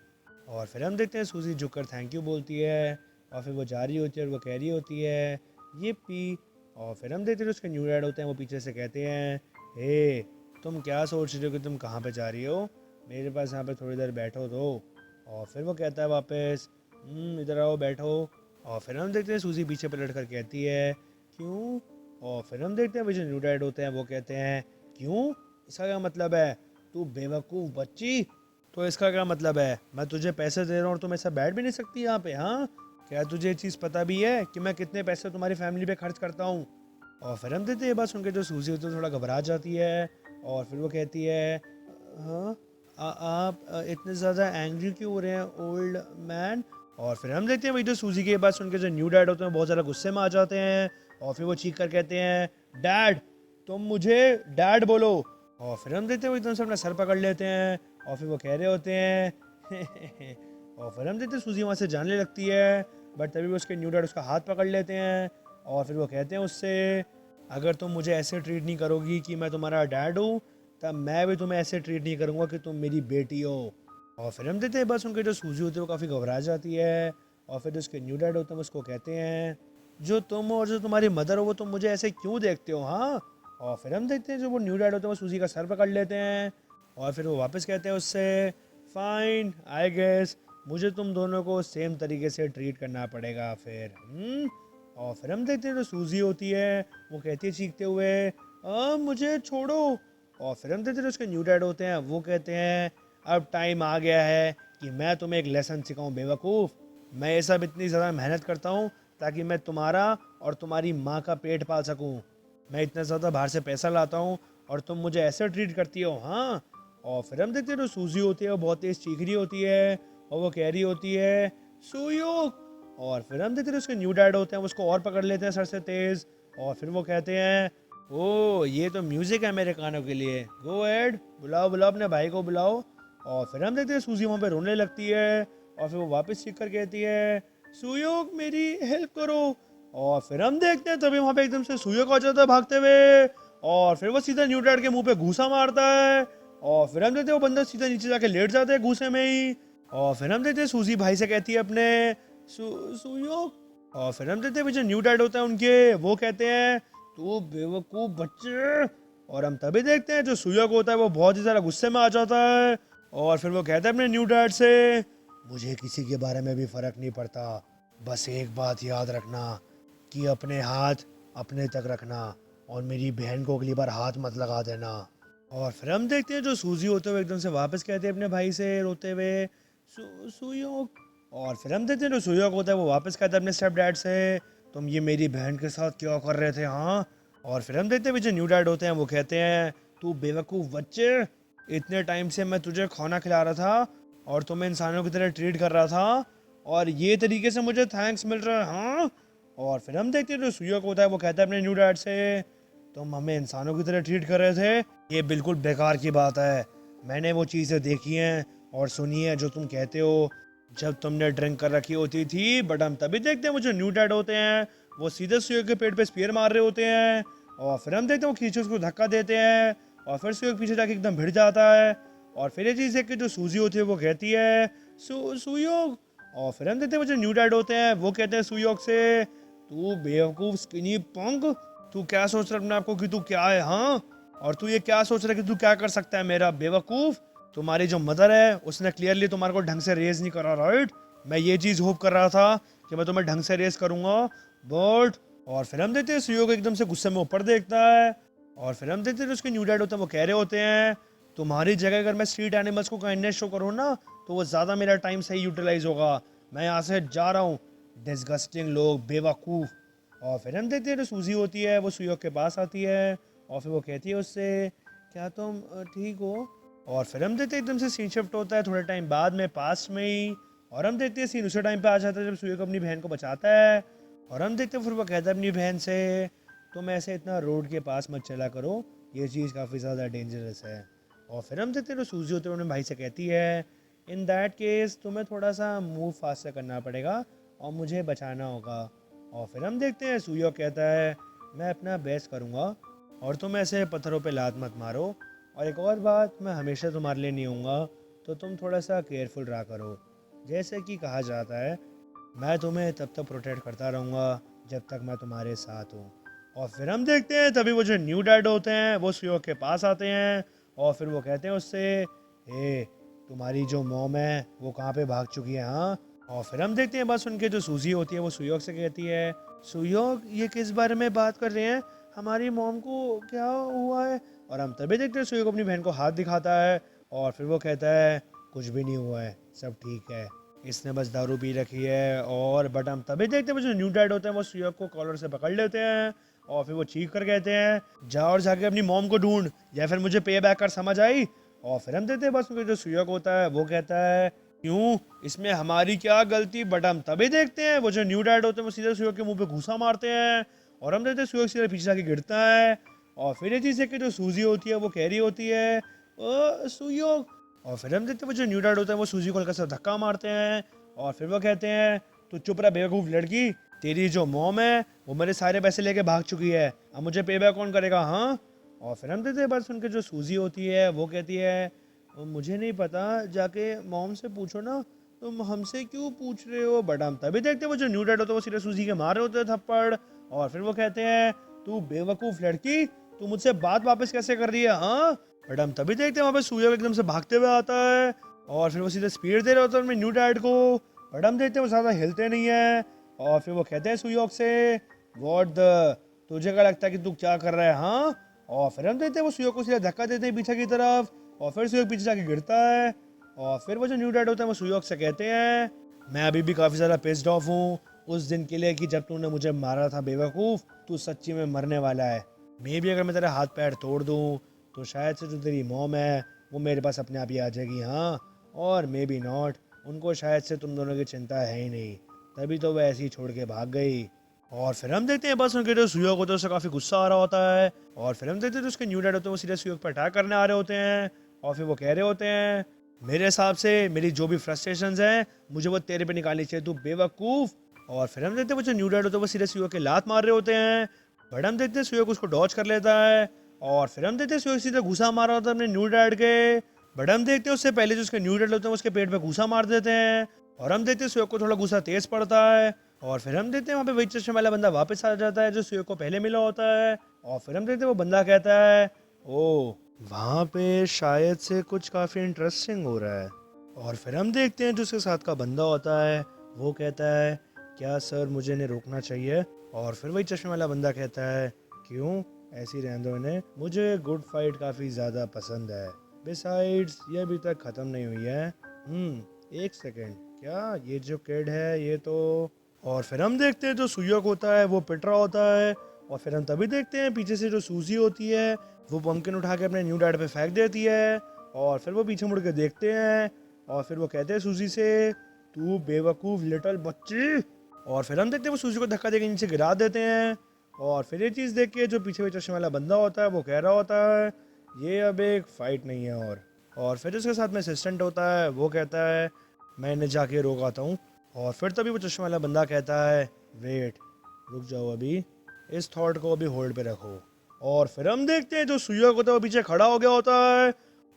और फिर हम देखते हैं सूजी झुककर थैंक यू बोलती है और फिर वो जा रही होती है और वो कह रही होती है, ये पी। और फिर हम देखते हैं उसके न्यू डैड होते हैं वो पीछे से कहते हैं, हे तुम क्या सोच रहे हो कि तुम कहाँ पे जा रही हो? मेरे पास यहाँ पे थोड़ी देर बैठो तो। और फिर वो कहता है वापस, इधर आओ बैठो। और फिर हम देखते हैं सूजी पीछे पलट कर कहती है, क्यों? और फिर हम देखते हैं वो जो न्यू डैड होते हैं वो कहते हैं, क्यों? इसका क्या मतलब है? तू बेवकूफ़ बच्ची, तो इसका क्या मतलब है? मैं तुझे पैसे दे रहा हूँ और तुम ऐसा बैठ भी नहीं सकती यहाँ पे, हाँ? क्या तुझे ये चीज़ पता भी है कि मैं कितने पैसे तुम्हारी फैमिली पे खर्च करता हूँ? और फिर हम देते ये बात सुन के जो सूजी होती है थोड़ा घबरा जाती है और फिर वो कहती है, हाँ आप इतने ज़्यादा एंग्री क्यों हो रहे हैं ओल्ड मैन? और फिर हम देखते हैं वही जो सूजी की ये बात सुन के जो न्यू डैड होते हैं बहुत ज़्यादा गुस्से में आ जाते हैं और फिर वो चीख कर कहते हैं, डैड, तुम मुझे डैड बोलो। और फिर हम देखते हैं वो एकदम से अपना सर पकड़ लेते हैं और फिर वो कह रहे होते हैं और फिर हम देखते हैं सूजी वहाँ से जाने लगती है बट तभी वो उसके न्यू डैड उसका हाथ पकड़ लेते हैं और फिर वो कहते हैं उससे, अगर तुम मुझे ऐसे ट्रीट नहीं करोगी कि मैं तुम्हारा डैड हूँ तब मैं भी तुम्हें ऐसे ट्रीट नहीं करूँगा कि तुम मेरी बेटी हो। और फिर हम देखते हैं बस उनके जो सूजी होती है वो काफ़ी घबरा जाती है और फिर उसके न्यू डैड होते हैं उसको कहते हैं, जो तुम और जो तुम्हारी मदर हो वो तुम मुझे ऐसे क्यों देखते हो, हाँ? और फिर हम देखते हैं जो वो न्यू डैड होते हैं वो सूजी का सर पकड़ लेते हैं और फिर वो वापस कहते हैं उससे, फाइन आई गेस मुझे तुम दोनों को सेम तरीके से ट्रीट करना पड़ेगा फिर। और फिर हम देखते हैं जो सूजी होती है वो कहती है चीखते हुए, मुझे छोड़ो। और फिर हम देखते हैं उसके न्यू डैड होते हैं, वो कहते हैं अब टाइम आ गया है कि मैं तुम्हें एक लेसन सिखाऊं बेवकूफ़। मैं ये सब इतनी ज़्यादा मेहनत करता हूँ ताकि मैं तुम्हारा और तुम्हारी माँ का पेट पाल सकूँ। मैं इतना ज़्यादा बाहर से पैसा लाता हूँ और तुम मुझे ऐसे ट्रीट करती हो, हाँ। और फिर हम देखते हैं जो सूजी होती है वो बहुत तेज़ चीख रही होती है और वो कह रही होती है सुयोग। और फिर हम देखते हैं उसके न्यू डैड होते हैं, वो उसको और पकड़ लेते हैं सर से तेज़। और फिर वो कहते हैं ओ ये तो म्यूज़िक है मेरे कानों के लिए, गो एड, बुलाओ बुलाओ अपने भाई को बुलाओ। और फिर हम देखते हैं सूजी वहाँ पे रोने लगती है और फिर वो वापस सीख कर कहती है सुयोग मेरी हेल्प करो। और फिर हम देखते हैं तभी वहाँ पे एकदम से सुयोग आ जाता है भागते हुए और फिर वो सीधा न्यू डैड के मुंह पे घूसा मारता है। और फिर हम देखते हैं वो बंदा सीधा नीचे जाके लेट जाता है घूसे में ही। और फिर हम देखते हैं सूजी भाई से कहती है अपने सुयोग। और फिर हम देखते हैं जो न्यू डैड होता है उनके, वो कहते हैं तू बेवकूफ़ बच्चे। और हम तभी देखते हैं जो सुयोग होता है वो बहुत ही ज़्यादा गुस्से में आ जाता है और फिर वो कहता है अपने न्यू डैड से मुझे किसी के बारे में भी फ़र्क नहीं पड़ता, बस एक बात याद रखना कि अपने हाथ अपने तक रखना और मेरी बहन को अगली बार हाथ मत लगा देना। और फिर हम देखते हैं जो सूजी होते हुए एकदम से वापस कहते हैं अपने भाई से रोते हुए सुयोग। और फिर हम देखते हैं जो सुयोग होता है वो वापस कहता है अपने स्टेप डैड से तुम ये मेरी बहन के साथ क्या कर रहे थे, हाँ। और फिर हम देखते हैं जो न्यू डैड होते हैं वो कहते हैं तू बेवकूफ़ बच्चे, इतने टाइम से मैं तुझे खाना खिला रहा था और तुम्हें इंसानों की तरह ट्रीट कर रहा था और ये तरीके से मुझे थैंक्स मिल रहा है, हाँ। और फिर हम देखते हैं जो सुयोग होता है वो कहता है अपने न्यू डैड से तुम हमें इंसानों की तरह ट्रीट कर रहे थे, ये बिल्कुल बेकार की बात है। मैंने वो चीज़ें देखी हैं और सुनी है जो तुम कहते हो जब तुमने ड्रिंक कर रखी होती थी। बट हम तभी देखते हैं वो जो न्यू डैड होते हैं वो सीधे सुयोग के पेट पे स्पीयर मार रहे होते हैं। और फिर हम देखते हैं वो खींचे उसको धक्का देते हैं और फिर सुयोग पीछे जाके एकदम भिड़ जाता है। और फिर ये चीज़ है कि जो सूजी होती है वो कहती है सुयोग। और फिर हम देखते हैं वो जो न्यू डैड होते हैं वो कहते हैं सुयोग से तू बेवकूफ़ स्किनी पंक, तू क्या सोच रहा है अपने आप को कि तू क्या है, हाँ। और तू ये क्या सोच रहा है कि तू क्या कर सकता है मेरा बेवकूफ़। तुम्हारी जो मदर है उसने क्लियरली तुम्हारे को ढंग से रेज नहीं करा, राइट। मैं ये चीज़ होप कर रहा था कि मैं तुम्हें ढंग से रेज करूँगा बट। और फिर हम देखते हैं सुयोग एकदम से गुस्से में ऊपर देखता है और फिर हम देखते हैं उसके न्यू डैड होते हैं वो कह रहे होते हैं तुम्हारी जगह अगर मैं स्ट्रीट एनिमल्स को काइंडनेस शो करूँ ना तो वो ज़्यादा मेरा टाइम सही यूटिलाइज होगा। मैं यहाँ से जा रहा हूँ, डिस्गस्टिंग लोग, बेवकूफ़। और फिर हम देखते हैं जो सूजी होती है वो सुयोग के पास आती है और फिर वो कहती है उससे क्या तुम ठीक हो। और फिर हम देखते हैं एकदम से सीन शिफ्ट होता है थोड़े टाइम बाद में पास में ही और हम देखते हैं सीन उसी टाइम पे आ जाता है जब सुयोग अपनी बहन को बचाता है। और हम देखते हैं फिर वो कहता है अपनी बहन से तुम ऐसे इतना रोड के पास मत चला करो, ये चीज़ काफ़ी ज़्यादा डेंजरस है। और फिर हम देखते हैं जो सूजी होते हैं उन्हें भाई से कहती है इन दैट केस तुम्हें थोड़ा सा मूव फास्ट से करना पड़ेगा और मुझे बचाना होगा। और फिर हम देखते हैं सुयोग कहता है मैं अपना बेस्ट करूँगा और तुम ऐसे पत्थरों पे लात मत मारो और एक और बात, मैं हमेशा तुम्हारे लिए नहीं आऊँगा तो तुम थोड़ा सा केयरफुल रहा करो। जैसे कि कहा जाता है मैं तुम्हें तब तक प्रोटेक्ट करता रहूँगा जब तक मैं तुम्हारे साथ हूँ। और फिर हम देखते हैं तभी वो जो न्यू डैड होते हैं वो सुयोग के पास आते हैं और फिर वो कहते हैं उससे ए तुम्हारी जो मॉम है वो कहाँ पे भाग चुकी है, हाँ। और फिर हम देखते हैं बस उनके जो सूजी होती है वो सुयोग से कहती है सुयोग ये किस बारे में बात कर रहे हैं, हमारी मॉम को क्या हुआ है। और हम तभी देखते हैं सुयोग अपनी बहन को हाथ दिखाता है और फिर वो कहता है कुछ भी नहीं हुआ है, सब ठीक है, इसने बस दारू पी रखी है। और बट हम तभी देखते हैं जो न्यू डैड होते हैं वो सुयोग को कॉलर से पकड़ लेते हैं और फिर वो चीख कर कहते हैं जा और जाके अपनी मॉम को ढूंढ या फिर मुझे पे बैक कर, समझ आई। और फिर हम देखते हैं बस उनका जो सुयोग होता है वो कहता है क्यों, इसमें हमारी क्या गलती। बट हम तभी देखते हैं वो जो न्यू डैड होते हैं वो सीधे सुयोग के मुंह पे घूसा मारते हैं और हम देखते हैं सुयोग सीधे पीछे जाके गिरता है। और फिर ये चीज़ है कि जो सूजी होती है वो कह रही होती है ओ सुयोग। और फिर हम देखते हैं वो जो न्यू डैड होता है वो सूजी को हल्का सा धक्का मारते हैं और फिर वो कहते हैं तू चुप रहा बेवकूफ़ लड़की, तेरी जो मॉम है वो मेरे सारे पैसे लेके भाग चुकी है, अब मुझे पे बैक कौन करेगा, हाँ। और फिर हम देखते हैं बस उनके जो सूजी होती है वो कहती है मुझे नहीं पता, जाके मॉम से पूछो ना, तुम हमसे क्यों पूछ रहे हो। बट हम तभी देखते हैं वो जो न्यू डैड होता है वो सीधे सूजी के मार रहे होते हैं थप्पड़ और फिर वो कहते हैं तू बेवकूफ़ लड़की, तू मुझसे बात वापस कैसे कर रही है, हाँ। बट हम तभी देखते हैं वहाँ पे सूर्य एकदम से भागते हुए आता है और फिर वो सीधे स्पीड दे रहे होते हैं अपने न्यू डैड को। बट हम देखते हैं वो ज़्यादा हिलते नहीं है और फिर वो कहते हैं सुयोग से व्हाट द, तुझे क्या लगता है कि तू क्या कर रहा है, हाँ। और फिर हम देखते हैं वो सुयोग को सीधा धक्का देते हैं पीछे की तरफ और फिर सुयोग पीछे जाके गिरता है और फिर वो जो न्यू डैड होता है वो सुयोग से कहते हैं मैं अभी भी काफ़ी ज़्यादा पिस्ड ऑफ हूँ उस दिन के लिए कि जब तूने मुझे मारा था बेवकूफ़, तू सच्ची में मरने वाला है। मे भी अगर मैं तेरा हाथ पैर तोड़ दूँ तो शायद से जो तेरी मॉम है वो मेरे पास अपने आप ही आ जाएगी, हाँ, और मे बी नॉट, उनको शायद से तुम दोनों की चिंता है ही नहीं, तभी तो वह ऐसे ही छोड़ के भाग गई। और फिर हम देखते हैं बस उनके जो सुयोग होते हैं उससे काफ़ी गुस्सा आ रहा होता है और फिर हम देखते हैं जो उसके न्यू डैड होते हैं वो सीधे सुयोग पर अटैक करने आ रहे होते हैं और फिर वो कह रहे होते हैं मेरे हिसाब से मेरी जो भी फ्रस्ट्रेशंस हैं मुझे वो तेरे पे निकालनी चाहिए, तू बेवकूफ़। और फिर हम देखते हैं वो जो न्यू डैड होते हैं वो सीधे सुयोग के लात मार रहे होते हैं बट हम देखते हैं सुयोग उसको डॉच कर लेता है और फिर हम देखते हैं सुयोग सीधे घुसा मारा होता है अपने न्यू डैड के बट हम देखते हैं उससे पहले जो उसके न्यू डैड होते हैं उसके पेट पे घुसा मार देते हैं और हम देखते हैं सुयोग को थोड़ा गुस्सा तेज पड़ता है और फिर हम देखते हैं वहाँ पे वही चश्मे वाला बंदा वापस आ जाता है जो सुयोग को पहले मिला होता है और फिर हम देखते हैं वो बंदा कहता है ओ वहाँ पे शायद से कुछ काफ़ी इंटरेस्टिंग हो रहा है और फिर हम देखते हैं जो उसके साथ का बंदा होता है वो कहता है क्या सर मुझे इन्हें रोकना चाहिए और फिर वही चश्मे वाला बंदा कहता है क्यों ऐसे ही रहने दो इन्हें, मुझे गुड फाइट काफ़ी ज़्यादा पसंद है, बिसाइड्स ये अभी तक ख़त्म नहीं हुई है। एक सेकेंड, क्या ये जो किड है ये तो। और फिर हम देखते हैं जो सुयोग होता है वो पिट रहा होता है और फिर हम तभी देखते हैं पीछे से जो सूजी होती है वो पम्पकिन उठा के अपने न्यू डैड पे फेंक देती है और फिर वो पीछे मुड़ के देखते हैं और फिर वो कहते हैं सूजी से तू बेवकूफ़ लिटिल बच्ची। और फिर हम देखते हैं वो सूजी को धक्का देके नीचे गिरा देते हैं और फिर ये चीज़ देख के जो पीछे चश्मे वाला बंदा होता है वो कह रहा होता है ये अब एक फ़ाइट नहीं है। और फिर उसके साथ में असिस्टेंट होता है वो कहता है मैं इन्हें जाके रोक आता हूँ और फिर तभी वो चश्मे वाला बंदा कहता है वेट, रुक जाओ अभी, इस थॉट को अभी होल्ड पे रखो। और फिर हम देखते हैं जो सुयोग होता है वो पीछे खड़ा हो गया होता है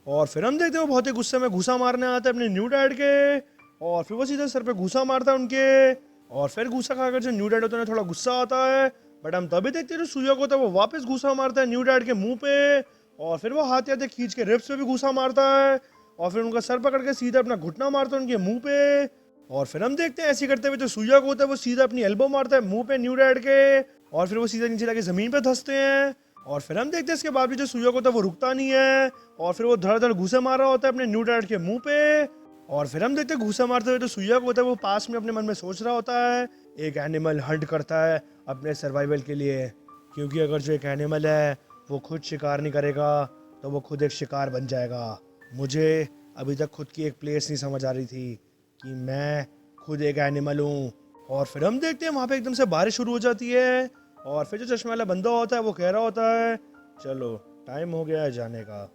और फिर हम देखते हैं वो बहुत ही गुस्से में घुसा मारने आता है अपने न्यू डैड के और फिर वो सीधा सर पे घुसा मारता है उनके और फिर घुसा खाकर जो न्यू डैड होता है थोड़ा गुस्सा आता है बट हम तभी देखते हैं जो सुयोग होता है वो वापस घुसा मारता है न्यू डैड के मुंह पे और फिर वो हाथ आते खींच के रिब्स पे भी घुसा मारता है और फिर उनका सर पकड़ के सीधा अपना घुटना मारता है उनके मुंह पे। और फिर हम देखते हैं ऐसे करते हुए जो सुयोग होता है वो सीधा अपनी एल्बो मारता है मुंह पे न्यू डैड के और फिर वो सीधा नीचे जाके जमीन पे धंसते हैं। और फिर हम देखते हैं इसके बाद भी जो सुयोग होता है वो रुकता नहीं है और फिर वो धड़ धड़ घूसे मार रहा होता है अपने न्यू डैड के मुंह पे। और फिर हम देखते हैं घूसा मारते हुए जो सुयोग होता है वो पास में अपने मन में सोच रहा होता है एक एनिमल हंट करता है अपने सर्वाइवल के लिए, क्योंकि अगर जो एक एनिमल है वो खुद शिकार नहीं करेगा तो वो खुद एक शिकार बन जाएगा। मुझे अभी तक खुद की एक प्लेस नहीं समझ आ रही थी कि मैं खुद एक एनिमल हूँ। और फिर हम देखते हैं वहाँ पे एकदम से बारिश शुरू हो जाती है और फिर जो चश्मे वाला बंदा होता है वो कह रहा होता है चलो टाइम हो गया है जाने का,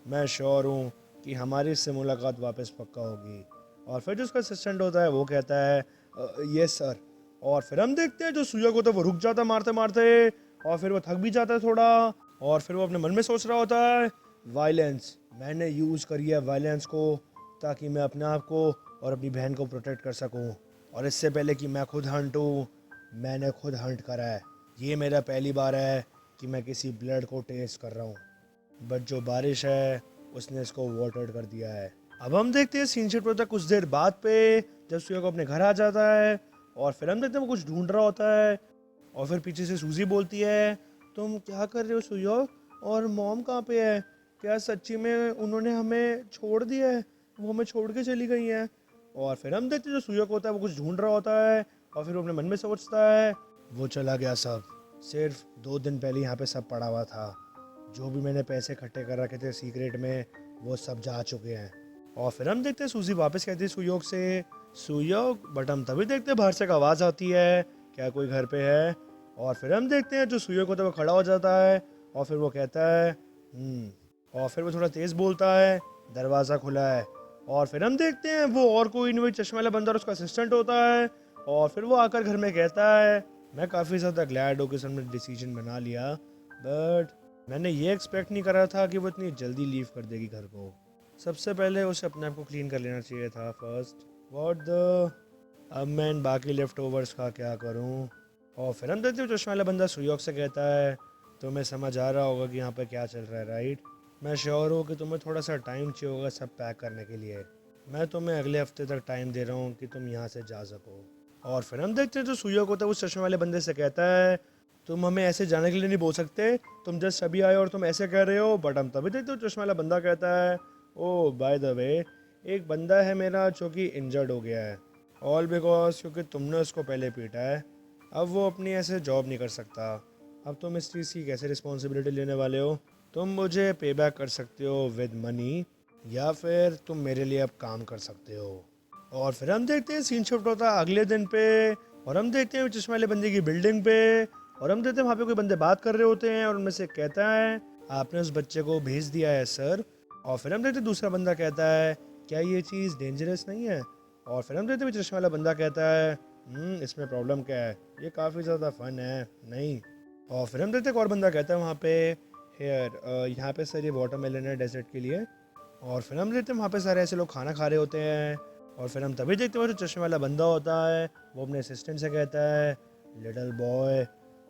मैं श्योर हूँ कि हमारी इससे मुलाकात वापस पक्का होगी। और फिर जो उसका असिस्टेंट होता है वो कहता है यस सर। और फिर हम देखते हैं जो सुयोग होता है वो रुक जाता है मारते मारते और फिर वो थक भी जाता है थोड़ा और फिर वो अपने मन में सोच रहा होता है वायलेंस, मैंने यूज़ करी है वायलेंस को ताकि मैं अपने आप को और अपनी बहन को प्रोटेक्ट कर सकूं और इससे पहले कि मैं खुद हंट हूँ मैंने खुद हंट करा है, ये मेरा पहली बार है कि मैं किसी ब्लड को टेस्ट कर रहा हूँ, बट जो बारिश है उसने इसको वाटर्ड कर दिया है। अब हम देखते हैं सीन शिफ्ट होता है कुछ देर बाद पे जब सुयोग अपने घर आ जाता है और फिर हम देखते हैं वो कुछ ढूंढ रहा होता है और फिर पीछे से सूजी बोलती है तुम क्या कर रहे हो सुयोग, और मॉम कहाँ पे है, क्या सच्ची में उन्होंने हमें छोड़ दिया है, वो हमें छोड़ के चली गई हैं। और फिर हम देखते हैं जो सुयोग होता है वो कुछ ढूंढ रहा होता है और फिर वो अपने मन में सोचता है वो चला गया सब, सिर्फ 2 दिन पहले यहाँ पे सब पड़ा हुआ था, जो भी मैंने पैसे इकट्ठे कर रखे थे सीक्रेट में वो सब जा चुके हैं। और फिर हम देखते हैं सूजी वापस कहती है सुयोग से सुयोग, बट हम तभी देखते हैं बाहर से एक आवाज़ आती है क्या कोई घर पे है। और फिर हम देखते हैं जो सुयोग होता है वो खड़ा हो जाता है और फिर वो कहता है और फिर वो थोड़ा तेज़ बोलता है दरवाज़ा खुला है। और फिर हम देखते हैं वो और कोई नहीं, चश्मे वाला बंदा और उसका असिस्टेंट होता है और फिर वो आकर घर में कहता है मैं काफ़ी ज़्यादा ग्लैड हूँ कि सबने डिसीजन बना लिया, बट मैंने ये एक्सपेक्ट नहीं करा था कि वो इतनी जल्दी लीव कर देगी घर को, सबसे पहले उसे अपने आप को क्लीन कर लेना चाहिए था फर्स्ट, व्हाट द, अब मैं इन बाकी लेफ्ट ओवर्स का क्या करूँ। और फिर हम देखते हो चश्मे वाला बंदा सुयोग से कहता है तुम्हें समझ आ रहा होगा कि यहाँ पे क्या चल रहा है राइट, मैं श्योर हूँ कि तुम्हें थोड़ा सा टाइम चाहिए होगा सब पैक करने के लिए, मैं तुम्हें अगले हफ्ते तक टाइम दे रहा हूँ कि तुम यहाँ से जा सको। और फिर हम देखते हैं जो सुयोग होता है उस चश्मे वाले बंदे से कहता है तुम हमें ऐसे जाने के लिए नहीं बोल सकते, तुम जस्ट अभी आए और तुम ऐसे कह रहे हो। बट हम तभी देखते हो चश्मा वाला बंदा कहता है, ओ बाय द वे, एक बंदा है मेरा जो कि इंजर्ड हो गया है, ऑल बिकॉज क्योंकि तुमने उसको पहले पीटा है। अब वो अपनी ऐसे जॉब नहीं कर सकता। अब तुम इस चीज़ की कैसे रिस्पॉन्सिबिलिटी लेने वाले हो? तुम मुझे पे बैक कर सकते हो विद मनी, या फिर तुम मेरे लिए अब काम कर सकते हो। और फिर हम देखते हैं सीन शिफ्ट होता है अगले दिन पे, और हम देखते हैं चश्मे वाले बंदे की बिल्डिंग पे, और हम देखते हैं वहाँ पे कोई बंदे बात कर रहे होते हैं और उनमें से कहता है, आपने उस बच्चे को भेज दिया है सर। और फिर हम देखते हैं दूसरा बंदा कहता है, क्या ये चीज़ डेंजरस नहीं है? और फिर हम देखते हैं चश्मे वाला बंदा कहता है, इसमें प्रॉब्लम क्या है, ये काफ़ी ज़्यादा फन है नहीं। और फिर हम देखते हैं एक और बंदा कहता है वहाँ पे, हेयर यहाँ पे सर ये वाटरमेलन है डेजर्ट के लिए। और फिर हम देखते हैं वहाँ पे सारे ऐसे लोग खाना खा रहे होते हैं। और फिर हम तभी देखते हैं वो जो चश्मे वाला बंदा होता है वो अपने असिस्टेंट से कहता है, लिटिल बॉय,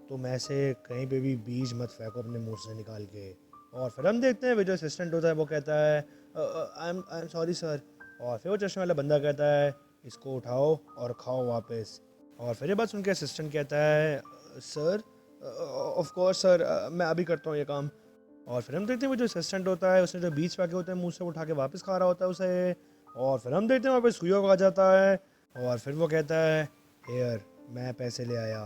तुम ऐसे कहीं पे भी बीज मत फेंको अपने मुंह से निकाल के। और फिर हम देखते हैं वो जो असिस्टेंट होता है वो कहता है, आई एम सॉरी सर। और फिर वो चश्मे वाला बंदा कहता है, इसको उठाओ और खाओ वापस। और फिर ये बात सुन के असिस्टेंट कहता है, सर ऑफ कोर्स सर, मैं अभी करता हूँ ये काम। और फिर हम देखते हैं वो जो असिस्टेंट होता है उसने जो बीज फेंके होते हैं मुंह से उठा के वापस खा रहा होता है उसे। और फिर हम देखते हैं वहाँ पे सुयोग आ जाता है और फिर वो कहता है, हेयर मैं पैसे ले आया।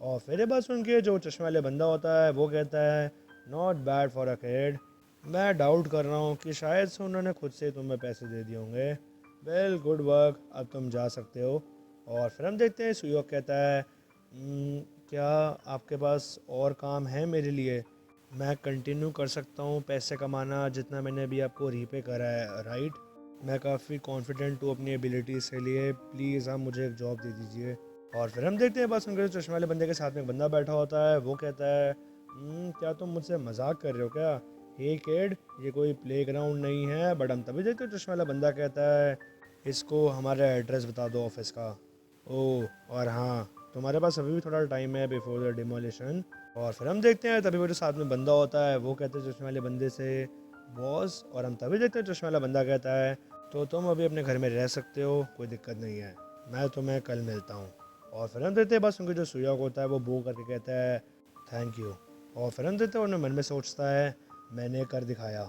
और फिर ये बात सुन के जो चश्मे वाले बंदा होता है वो कहता है, not bad for a kid. मैं डाउट कर रहा हूँ कि शायद से उन्होंने खुद से तुम्हें पैसे दे दिए होंगे। वेल गुड वर्क, अब तुम जा सकते हो। और फिर हम देखते हैं सुयोग कहता है, क्या आपके पास और काम है मेरे लिए? मैं कंटिन्यू कर सकता हूँ पैसे कमाना जितना मैंने अभी आपको रीपे करा है, राइट? मैं काफ़ी कॉन्फिडेंट हूँ अपनी एबिलिटीज़ के लिए, प्लीज़ आप मुझे एक जॉब दे दीजिए। और फिर हम देखते हैं बस उनके चश्मे वाले बंदे के साथ में एक बंदा बैठा होता है, वो कहता है, क्या तुम मुझसे मजाक कर रहे हो क्या? हे किड, ये कोई प्लेग्राउंड नहीं है। बट हम तभी देखते हैं चश्मे वाला बंदा कहता है, इसको हमारा एड्रेस बता दो ऑफिस का। ओह, और हाँ, तुम्हारे पास अभी भी थोड़ा टाइम है बिफोर द डिमोलिशन। और फिर हम देखते हैं तभी वो जो साथ में बंदा होता है वो कहते हैं चश्मे वाले बंदे से, बॉस। और हम तभी देखते हैं चश्मे वाला बंदा कहता है, तो तुम अभी अपने घर में रह सकते हो, कोई दिक्कत नहीं है, मैं तुम्हें कल मिलता हूँ। और फिर हम देखते हैं बस उनके जो सुयोग होता है वो बो करके कहता है, थैंक यू। और फिर हम देखते हैं उन्हें मन में सोचता है, मैंने कर दिखाया,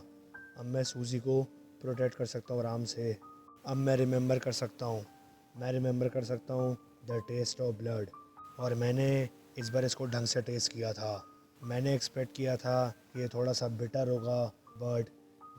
अब मैं सूजी को प्रोटेक्ट कर सकता हूँ आराम से। अब मैं रिमेंबर कर सकता हूँ, मैं रिमेंबर कर सकता हूँ द टेस्ट ऑफ ब्लड। और मैंने इस बार इसको ढंग से टेस्ट किया था। मैंने एक्सपेक्ट किया था कि ये थोड़ा सा बिटर होगा, बट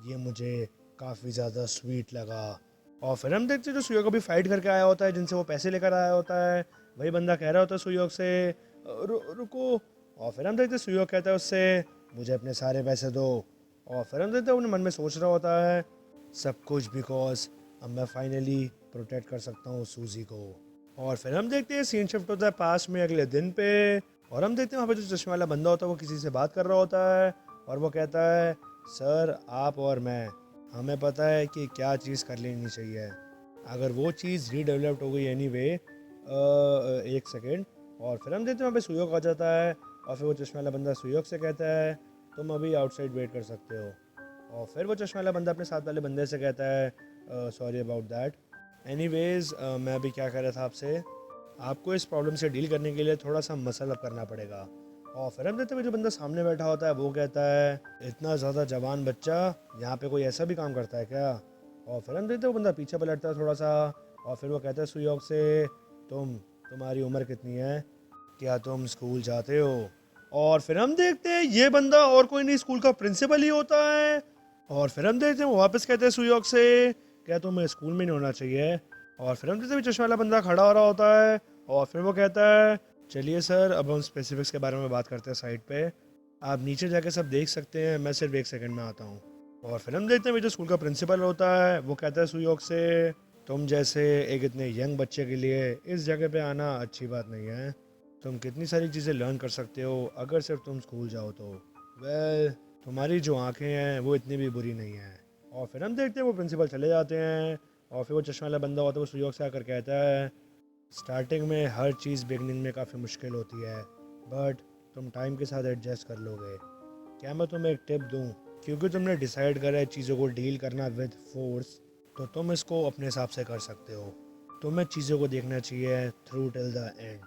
ये मुझे काफ़ी ज़्यादा स्वीट लगा। और फिर हम देखते हैं जो सुयोग अभी फाइट करके आया होता है, जिनसे वो पैसे लेकर आया होता है, वही बंदा कह रहा होता है सुयोग से, रुको। और फिर हम देखते हैं सुयोग कहता है उससे, मुझे अपने सारे पैसे दो। और फिर हम देखते हैं उन्हें मन में सोच रहा होता है, सब कुछ बिकॉज अब मैं फाइनली प्रोटेक्ट कर सकता हूँ सूजी को। और फिर हम देखते हैं सीन शिफ्ट होता है पास में अगले दिन पे, और हम देखते हैं वहाँ पे जो चश्मे वाला बंदा होता है वो किसी से बात कर रहा होता है, और वो कहता है, सर आप और मैं, हमें पता है कि क्या चीज़ कर लेनी चाहिए। अगर वो चीज़ रीडेवलप्ड हो गई एनीवे, एक सेकेंड। और फिर हम देखते हैं वहाँ पे सुयोग आ जाता है, और फिर वो चश्मे वाला बंदा सुयोग से कहता है, तुम अभी आउटसाइड वेट कर सकते हो। और फिर वो चश्मे वाला बंदा अपने साथ वाले बंदे से कहता है, सॉरी अबाउट दैट। एनीवेज, मैं अभी क्या कह रहा था आपसे, आपको इस प्रॉब्लम से डील करने के लिए थोड़ा सा मसल अप करना पड़ेगा। और फिर हम देखते हुए जो बंदा सामने बैठा होता है वो कहता है, इतना ज़्यादा जवान बच्चा, यहाँ पे कोई ऐसा भी काम करता है क्या? और फिर हम देखते वो बंदा पीछे पलटता है थोड़ा सा, और फिर वो कहता है सुयोग से, तुम्हारी उम्र कितनी है? क्या तुम स्कूल जाते हो? और फिर हम देखते हैं ये बंदा और कोई नहीं, स्कूल का प्रिंसिपल ही होता है। और फिर हम देखते हैं वो वापस कहते हैं सुयोग से, क्या तुम्हें स्कूल में नहीं होना चाहिए? और फिर हम देखते हैं चश्मे वाला बंदा खड़ा हो रहा होता है, और फिर वो कहता है, चलिए सर अब हम स्पेसिफिक्स के बारे में बात करते हैं साइड पे, आप नीचे जाके सब देख सकते हैं, मैं सिर्फ एक सेकंड में आता हूँ। और फिर हम देखते हैं जो स्कूल का प्रिंसिपल होता है वो कहता है सुयोग से, तुम जैसे एक इतने यंग बच्चे के लिए इस जगह पे आना अच्छी बात नहीं है। तुम कितनी सारी चीज़ें लर्न कर सकते हो अगर सिर्फ तुम स्कूल जाओ तो। वेल, तुम्हारी जो आंखें हैं वो इतनी भी बुरी नहीं हैं। और फिर हम देखते हैं वो प्रिंसिपल चले जाते हैं, और फिर वो चश्मा वाला बंदा होता है वो सुयोग से आकर कहता है, स्टार्टिंग में हर चीज़ बिगनिंग में काफ़ी मुश्किल होती है, बट तुम टाइम के साथ एडजस्ट कर लोगे। क्या मैं तुम्हें एक टिप दूं? क्योंकि तुमने डिसाइड करा है चीज़ों को डील करना विद फोर्स, तो तुम इसको अपने हिसाब से कर सकते हो। तुम्हें चीज़ों को देखना चाहिए थ्रू टिल द एंड।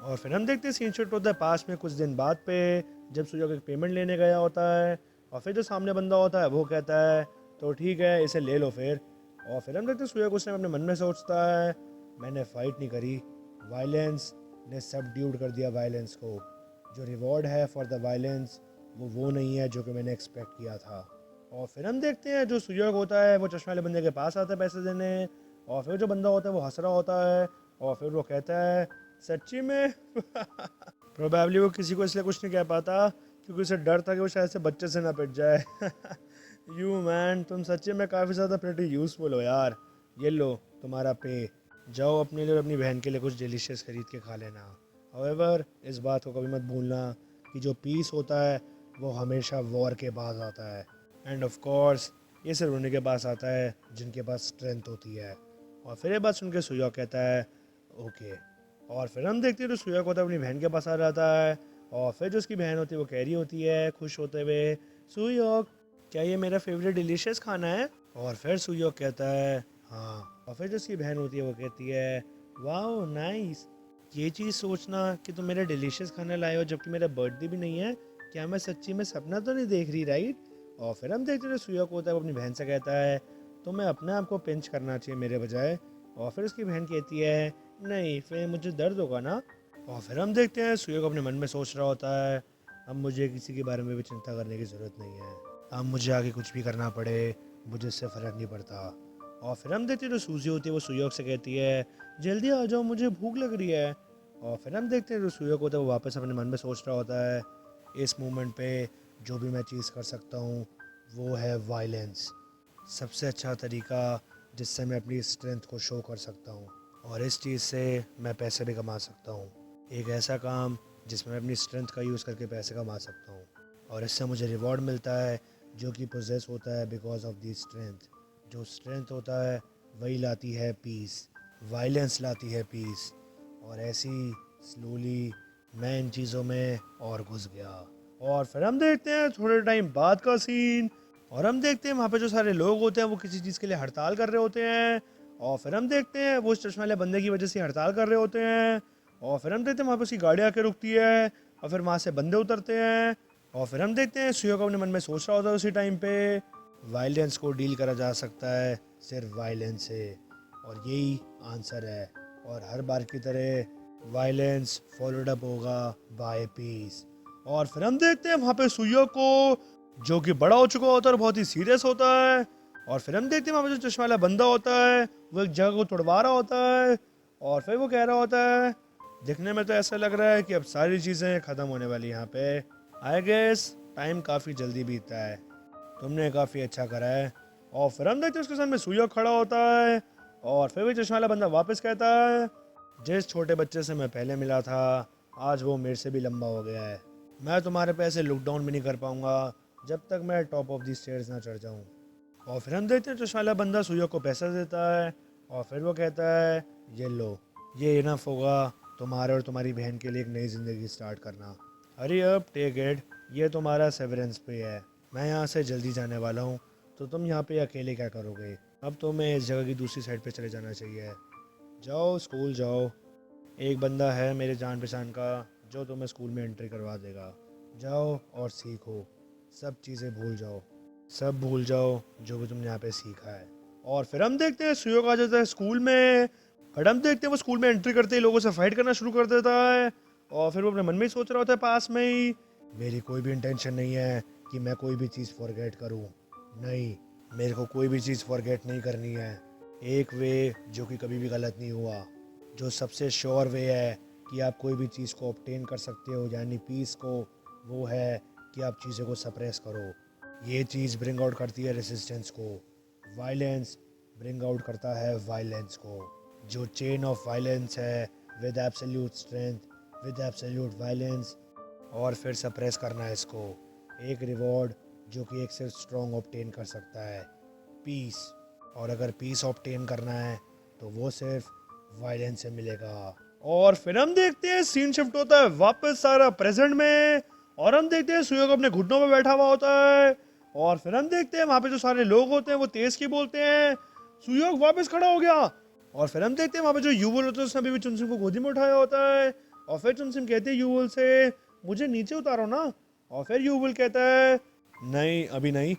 और फिर हम देखते हैं सीन शिफ्ट होता है पास में कुछ दिन बाद पे, जब सुयोग एक पेमेंट लेने गया होता है और फिर जो सामने बंदा होता है वो कहता है तो ठीक है इसे ले लो फिर। और फिर हम देखते हैं सुयोग उस टाइम अपने मन में सोचता है मैंने फाइट नहीं करी, वायलेंस ने सबड्यूड कर दिया वायलेंस को, जो रिवॉर्ड है फॉर द वायलेंस वो नहीं है जो कि मैंने एक्सपेक्ट किया था। और फिर हम देखते हैं जो सुयोग होता है वो चश्मे वाले बंदे के पास आता है पैसे देने, और फिर जो बंदा होता है वो हंस रहा होता है और फिर वो कहता है सच्ची में प्रोबेबली वो किसी को इसलिए कुछ नहीं कह पाता क्योंकि उसे डर था कि वो शायद से बच्चे से ना पिट जाए यू मैन तुम सच्ची में काफ़ी ज़्यादा प्रेटी यूज़फुल हो यार, ये लो तुम्हारा पे, जाओ अपने लिए और अपनी बहन के लिए कुछ डिलीशियस खरीद के खा लेना। हाउएवर इस बात को कभी मत भूलना कि जो पीस होता है वो हमेशा वॉर के बाद आता है, एंड ऑफ कोर्स ये सिर्फ उन्हीं के पास आता है जिनके पास स्ट्रेंथ होती है। और फिर ये बात सुन के सुयोग कहता है ओके। और फिर हम देखते हैं तो सुयोग होता है अपनी बहन के पास आ जाता है और फिर जो उसकी बहन होती है वो कह रही होती है खुश होते हुए सुयोग क्या ये मेरा फेवरेट डिलीशियस खाना है। और फिर सुयोग कहता है हाँ। और फिर जो उसकी बहन होती है वो कहती है वाओ नाइस, ये चीज़ सोचना कि तुम मेरा डिलीशियस खाना लाए हो जबकि मेरा बर्थडे भी नहीं है, क्या मैं सच्ची में सपना तो नहीं देख रही राइट। और फिर हम देखते हैं सुयोग होता है वो अपनी बहन से कहता है तो मैं अपने आप को पिंच करना चाहिए मेरे बजाय। और फिर उसकी बहन कहती है नहीं फिर मुझे दर्द होगा ना। और फिर हम देखते हैं सुयोग अपने मन में सोच रहा होता है अब मुझे किसी के बारे में भी चिंता करने की ज़रूरत नहीं है, अब मुझे आगे कुछ भी करना पड़े मुझे इससे फ़र्क नहीं पड़ता। और फिर हम देखते हैं जो सूजी होती है वो सुयोग से कहती है जल्दी आ जाओ मुझे भूख लग रही है। और फिर हम देखते हैं जो सुयोग होता है वो वापस अपने मन में सोच रहा होता है इस मोमेंट पे जो भी मैं चीज़ कर सकता हूँ वो है वायलेंस, सबसे अच्छा तरीका जिससे मैं अपनी स्ट्रेंथ को शो कर सकता हूँ और इस चीज़ से मैं पैसे भी कमा सकता हूँ, एक ऐसा काम जिसमें मैं अपनी स्ट्रेंथ का यूज़ करके पैसे कमा सकता हूँ और इससे मुझे रिवॉर्ड मिलता है जो कि पोजेस होता है बिकॉज ऑफ दी स्ट्रेंथ। जो स्ट्रेंथ होता है वही लाती है पीस, वायलेंस लाती है पीस। और ऐसी स्लोली मैं इन चीज़ों में और घुस गया। और फिर हम देखते हैं थोड़े टाइम बाद का सीन और हम देखते हैं वहाँ पे जो सारे लोग होते हैं वो किसी चीज़ के लिए हड़ताल कर रहे होते हैं। और फिर हम देखते हैं वो उस चश्मे वाले बंदे की वजह से हड़ताल कर रहे होते हैं। और फिर हम देखते हैं वहाँ पे उसकी गाड़ी आके रुकती है और फिर वहाँ से बंदे उतरते हैं। और फिर हम देखते हैं सुयोग अपने मन में सोच रहा होता है उसी टाइम पे वायलेंस को डील करा जा सकता है सिर्फ वायलेंस से, और यही आंसर है। और हर बार की तरह वायलेंस फॉलोड अप होगा बाय पीस। और फिर हम देखते हैं वहाँ पे सुयोग को जो कि बड़ा हो चुका होता है और बहुत ही सीरियस होता है। और फिर हम देखते हैं वहाँ पे जो चश्मा वाला बंदा होता है वो एक जगह को तोड़वा रहा होता है और फिर वो कह रहा होता है दिखने में तो ऐसा लग रहा है कि अब सारी चीज़ें ख़त्म होने वाली यहाँ पे, आई गेस टाइम काफ़ी जल्दी बीतता है, तुमने काफ़ी अच्छा करा है। और फिर हम देखते हैं उसके सामने सुयोग खड़ा होता है और फिर भी चश्मा वाला बंदा वापस कहता है जिस छोटे बच्चे से मैं पहले मिला था आज वो मेरे से भी लंबा हो गया है, मैं तुम्हारे पैसे लुक डाउन भी नहीं कर पाऊंगा जब तक मैं टॉप ऑफ दी स्टेयर्स ना चढ़ जाऊं। और फिर हम देखते हैं चश्मा वाला बंदा सुयोग को पैसा देता है और फिर वो कहता है ये लो, ये इनफ होगा तुम्हारे और तुम्हारी बहन के लिए एक नई ज़िंदगी स्टार्ट करना, हरी अप टेक इट, ये तुम्हारा सेवरेंस पे है, मैं यहाँ से जल्दी जाने वाला हूँ तो तुम यहाँ पे अकेले क्या करोगे, अब तुम्हें इस जगह की दूसरी साइड पे चले जाना चाहिए, जाओ स्कूल जाओ, एक बंदा है मेरे जान पहचान का जो तुम्हें स्कूल में एंट्री करवा देगा, जाओ और सीखो, सब चीज़ें भूल जाओ, सब भूल जाओ जो भी तुमने यहाँ पे सीखा है। और फिर हम देखते हैं सुयोग आ जाता है स्कूल में, बट हम देखते हैं वो स्कूल में एंट्री करते ही लोगों से फाइट करना शुरू कर देता है और फिर वो अपने मन में ही सोच रहा होता है पास में ही मेरी कोई भी इंटेंशन नहीं है कि मैं कोई भी चीज़ फॉरगेट करूँ, नहीं मेरे को कोई भी चीज़ फॉरगेट नहीं करनी है, एक वे जो कि कभी भी गलत नहीं हुआ, जो सबसे श्योर वे है कि आप कोई भी चीज़ को ऑब्टेन कर सकते हो यानी पीस को, वो है कि आप चीज़ों को सप्रेस करो, ये चीज़ ब्रिंग आउट करती है रेसिस्टेंस को, वायलेंस ब्रिंग आउट करता है वायलेंस को, जो चेन ऑफ वायलेंस है with absolute strength with absolute violence, और फिर सप्रेस करना है इसको, एक रिवॉर्ड जो कि एक सिर्फ स्ट्रॉन्ग ऑब्टेन कर सकता है पीस, और अगर पीस ऑब्टेन करना है तो वो सिर्फ वायलेंस से मिलेगा। और फिर हम देखते हैं सीन शिफ्ट होता है वापस सारा प्रेजेंट में और हम देखते हैं सुयोग अपने घुटनों पे बैठा हुआ होता है और फिर हम देखते हैं वहाँ पे जो सारे लोग होते हैं वो तेज की बोलते हैं सुयोग वापस खड़ा हो गया। और फिर हम देखते हैं वहाँ पे जो युवल होता है उसने अभी भी चुनसुन को गोदी में उठाया होता है और फिर तुमसिम कहती है यूवल से मुझे नीचे उतारो ना, और फिर यूवल कहता है नहीं अभी नहीं।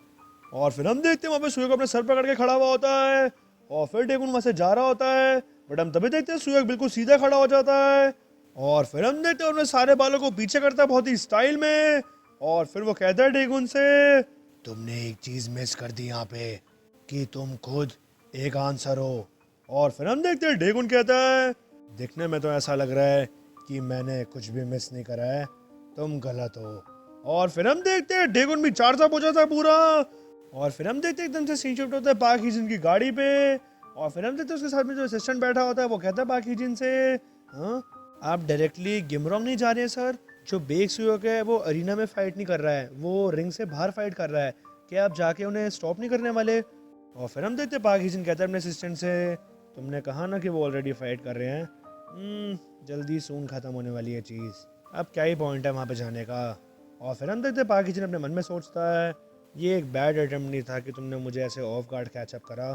और फिर हम देखते हैं वहाँ पे सुयोग अपने सर पकड़ के खड़ा हुआ होता है, और फिर डेगुन वहाँ से जा रहा होता है, बट हम तभी देखते हैं सुयोग बिल्कुल सीधा खड़ा हो जाता है, और फिर हम देखते हैं अपने सारे बालों को पीछे करता है बहुत ही स्टाइल में, और फिर वो कहता है डेगुन से तुमने एक चीज मिस कर दी यहाँ पे कि तुम खुद एक आंसर हो। और फिर हम देखते हैं डेगुन कहता है दिखने में तो ऐसा लग रहा है कि मैंने कुछ भी मिस नहीं करा है, तुम गलत हो। और फिर हम देखते हैं डेगुन भी चार साहब हो जाता है पूरा, और फिर हम देखते हैं एकदम से सीन शिफ्ट होता है पाक हिजिन की गाड़ी पे, और फिर हम देखते हैं उसके साथ में जो असिस्टेंट बैठा होता है वो कहता है पाक हिजिन से हाँ आप डायरेक्टली गिमरोंग नहीं जा रहे हैं सर, जो बेक सुयोग है वो अरीना में फाइट नहीं कर रहा है, वो रिंग से बाहर फाइट कर रहा है, क्या आप जाके उन्हें स्टॉप नहीं करने वाले। और फिर हम देखते हैं पाक हिजिन कहता है अपने असिस्टेंट से तुमने कहा ना कि वो ऑलरेडी फाइट कर रहे हैं, जल्दी सून खत्म होने वाली है चीज़, अब क्या ही पॉइंट है वहाँ पे जाने का। और फिर हम देखते हैं पाक हिजिन अपने मन में सोचता है ये एक बैड अटेम्प्ट नहीं था कि तुमने मुझे ऐसे ऑफ गार्ड कैचअप करा,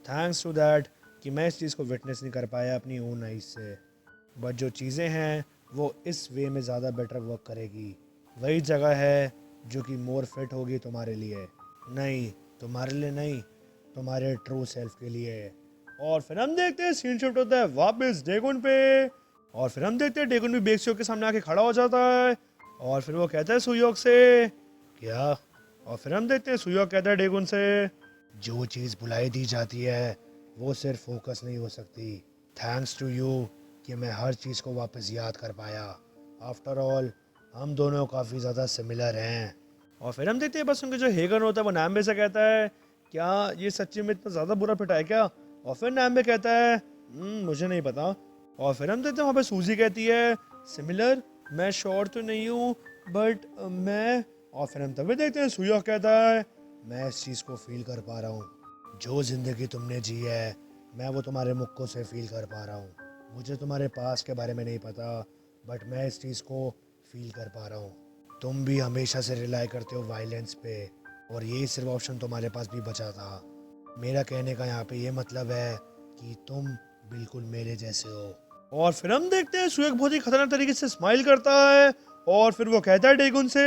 थैंक्स टू दैट कि मैं इस चीज़ को विटनेस नहीं कर पाया अपनी ओन आइज से, बट जो चीज़ें हैं वो इस वे में ज़्यादा बेटर वर्क करेगी, वही जगह है जो कि मोर फिट होगी तुम्हारे लिए, नहीं तुम्हारे लिए नहीं, तुम्हारे ट्रू सेल्फ के लिए। और फिर हम देखते हैं सीन शिफ्ट होता है वापस डेगुन पे, और फिर हम देखते हैं डेगुन भी बेक सुयोग के सामने आके खड़ा हो जाता है, और फिर वो कहता है सुयोग से क्या, और फिर हम देखते हैं सुयोग कहता है डेगुन से जो चीज़ बुलाई दी जाती है वो सिर्फ फोकस नहीं हो सकती, थैंक्स टू यू कि मैं हर चीज़ को वापस याद कर पाया, आफ्टर ऑल हम दोनों काफ़ी ज़्यादा सिमिलर हैं। और फिर हम देखते हैं बस उनका जो हेगन होता है वो नाम्बे से कहता है क्या ये सच्ची में इतना ज़्यादा बुरा पिटा है क्या, और फिर नाम्बे कहता है मुझे नहीं पता। और फिर हम देखते हैं वहाँ पे सूजी कहती है सिमिलर, मैं श्योर तो नहीं हूँ बट मैं, और फिर हम तभी देखते हैं सुयोग कहता है मैं इस चीज़ को फील कर पा रहा हूँ, जो ज़िंदगी तुमने जी है मैं वो तुम्हारे मुक्कों से फील कर पा रहा हूँ, मुझे तुम्हारे पास के बारे में नहीं पता बट मैं इस चीज़ को फील कर पा रहा हूँ, तुम भी हमेशा से रिलाई करते हो वायलेंस पे और यही सिर्फ ऑप्शन तुम्हारे पास भी बचा था, मेरा कहने का यहाँ पे ये मतलब है कि तुम बिल्कुल मेरे जैसे हो। और फिर हम देखते हैं सुयोग बहुत ही खतरनाक तरीके से स्माइल करता है, और फिर वो कहता है डेगुन से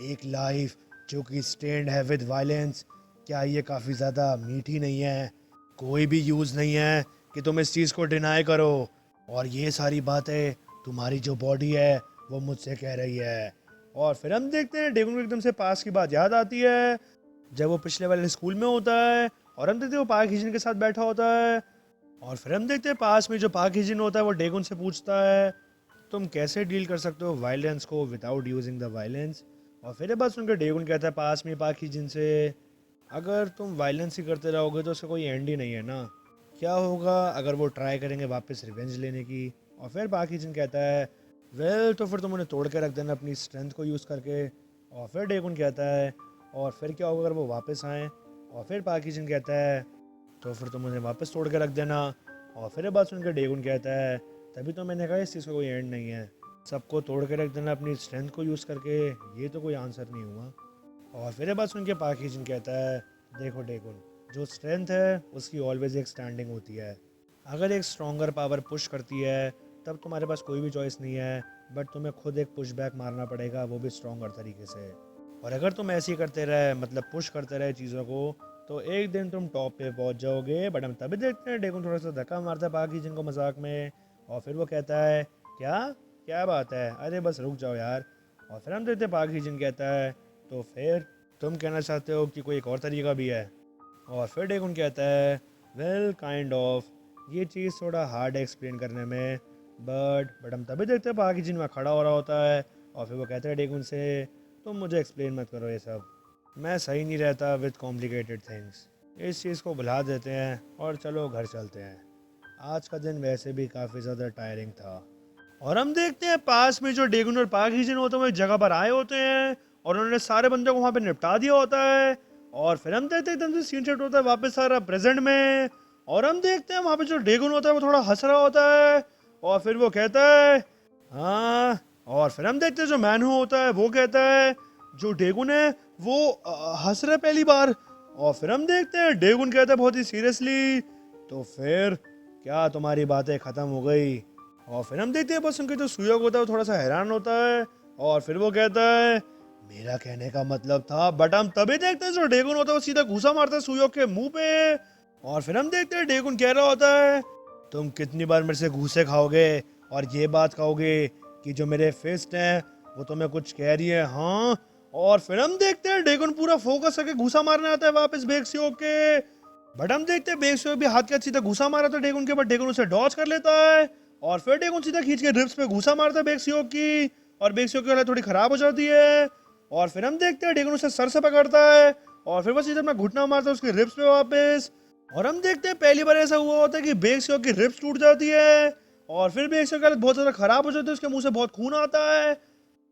एक लाइफ जो कि स्टेन्ड है विद वायलेंस, क्या ये काफ़ी ज़्यादा मीठी नहीं है, कोई भी यूज़ नहीं है कि तुम इस चीज़ को डिनाई करो, और ये सारी बातें तुम्हारी जो बॉडी है वो मुझसे कह रही है। और फिर हम देखते हैं डेगुन को एकदम से पास की बात याद आती है जब वो पिछले वाले स्कूल में होता है, और हम देखते हैं वो पाक हिजिन के साथ बैठा होता है, और फिर हम देखते हैं पास में जो पाक हिजिन होता है वो डेगुन से पूछता है तुम कैसे डील कर सकते हो वायलेंस को विदाउट यूजिंग द वायलेंस। और फिर बस उनके डेगुन कहता है पास में पाक हिजिन से अगर तुम वायलेंस ही करते रहोगे तो उसका कोई एंड ही नहीं है ना, क्या होगा अगर वो ट्राई करेंगे वापस रिवेंज लेने की। और फिर पाक हिजिन कहता है वेल तो फिर तुम उन्हें तोड़ के रख देना अपनी स्ट्रेंथ को यूज़ करके। और फिर डेगुन कहता है और फिर क्या होगा अगर वो वापस आएँ। और फिर पाक हिजिन कहता है तो फिर तुम उन्हें वापस तोड़ के रख देना। और फिर बात सुन के डेगुन कहता है तभी तो मैंने कहा इस चीज़ का कोई एंड नहीं है, सबको तोड़ के रख देना अपनी स्ट्रेंथ को यूज़ करके, ये तो कोई आंसर नहीं हुआ। और फिर बात सुन के पाक हिजिन कहता है देखो डेगुन, जो स्ट्रेंथ है उसकी ऑलवेज एक स्टैंडिंग होती है, अगर एक स्ट्रॉन्गर पावर पुश करती है तब तुम्हारे पास कोई भी चॉइस नहीं है, बट तुम्हें खुद एक पुश बैक मारना पड़ेगा, वो भी स्ट्रॉन्गर तरीके से। और अगर तुम ऐसे ही करते रहे मतलब पुश करते रहे चीज़ों को तो एक दिन तुम टॉप पे पहुंच जाओगे। बट हम तभी देखते हैं डेगुन थोड़ा सा धक्का मारता है पाक हिजिन को मजाक में, और फिर वो कहता है क्या क्या बात है, अरे बस रुक जाओ यार। और फिर हम देखते हैं पाक हिजिन कहता है तो फिर तुम कहना चाहते हो कि कोई एक और तरीका भी है। और फिर डेगुन कहता है वेल काइंड ऑफ, ये चीज़ थोड़ा हार्ड है एक्सप्लेन करने में, बट हम तभी देखते हैं पाक हिजिन वहाँ खड़ा हो रहा होता है। और फिर वो कहता है डेगुन से तुम मुझे एक्सप्लेन मत करो ये सब, मैं सही नहीं रहता विद कॉम्प्लिकेटेड थिंग्स, इस चीज़ को भुला देते हैं और चलो घर चलते हैं, आज का दिन वैसे भी काफ़ी ज़्यादा टायरिंग था। और हम देखते हैं पास में जो डेगुन और पाक हिजिन होते हैं वो एक जगह पर आए होते हैं और उन्होंने सारे बंदों को वहाँ पे निपटा दिया होता है। और फिर हम देखते हैं एकदम से सीन सेट होता है वापस सारा प्रेजेंट में, और हम देखते हैं वहाँ पे जो डेगुन होता है वो थोड़ा हंस रहा होता है, और फिर वो कहता है हाँ। और फिर हम देखते हैं जो मैनू होता है वो कहता है जो डेगुन है वो हंस रहा है पहली बार। और फिर हम देखते हैं डेगुन कहता है बहुत ही सीरियसली तो फिर क्या तुम्हारी बातें ख़त्म हो गई, और फिर हम देखते हैं बस उनके जो सुयोग होता है वो थोड़ा सा हैरान होता है और फिर वो कहता है मेरा कहने का मतलब था, बट हम तभी देखते हैं जो डेगुन होता है वो सीधा घूसा मारता है सुयोग के मुंह पे। और फिर हम देखते हैं डेगुन कह रहा होता है तुम कितनी बार मेरे से घूसे खाओगे और ये बात कहोगे कि जो मेरे फिस्ट हैं वो तुम्हें कुछ कह रही है, हाँ। और फिर हम देखते हैं डेगुन पूरा फोकस करके घूसा मारने आता है वापस बेक्सियोक के। बट हम देखते हैं बेक्सियोक भी हाथ के सीधा घूसा मारा था डेगुन के, बट डेगुन उसे डॉज कर लेता है और फिर डेगुन सीधा खींच के रिब्स पे घूसा मारता है बेक्सियोक की और बेक्सियोक की हालत थोड़ी खराब हो जाती है। और फिर हम देखते हैं डेगुन उसे सर से पकड़ता है और फिर वो सीधा अपना घुटना मारता है उसके रिब्स पे वापस। और हम देखते हैं पहली बार ऐसा हुआ होता है कि बेक्सियोक की रिब्स टूट जाती है और फिर बेक्सियोक की हालत बहुत ज्यादा खराब हो जाती है, उसके मुंह से बहुत खून आता है।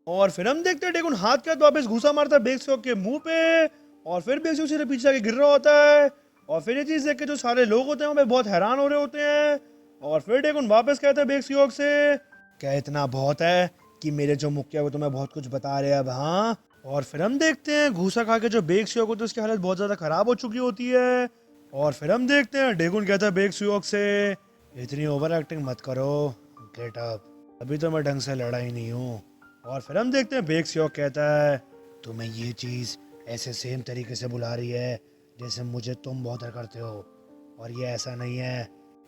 और फिर हम देखते हैं डेगुन हाथ के हाथ वापस घुसा मारता है बेक्सियोक के मुंह पे और फिर बेक्सियोक सीधे पीछे आके गिर रहा होता है। और फिर ये चीज देख के जो सारे लोग होते हैं वो बहुत हैरान हो रहे होते हैं। और फिर डेगुन वापस कहता है बेक्सियोक से क्या इतना बहुत है कि मेरे जो मुखिया वो तुम्हें बहुत कुछ बता रहे हैं अब, हाँ। और फिर हम देखते हैं घूसा खा के जो बेक्सियोक होता है उसकी हालत बहुत ज्यादा खराब हो चुकी होती है। और फिर हम देखते हैं डेगुन कहता है बेक्सियोक से इतनी ओवर एक्टिंग मत करो, गेट अप, अभी तो मैं ढंग से लड़ा ही नहीं हूँ। और फिर हम देखते हैं बेक्सियोक कहता है तुम्हें ये चीज़ ऐसे सेम तरीके से बुला रही है जैसे मुझे तुम बॉदर करते हो, और ये ऐसा नहीं है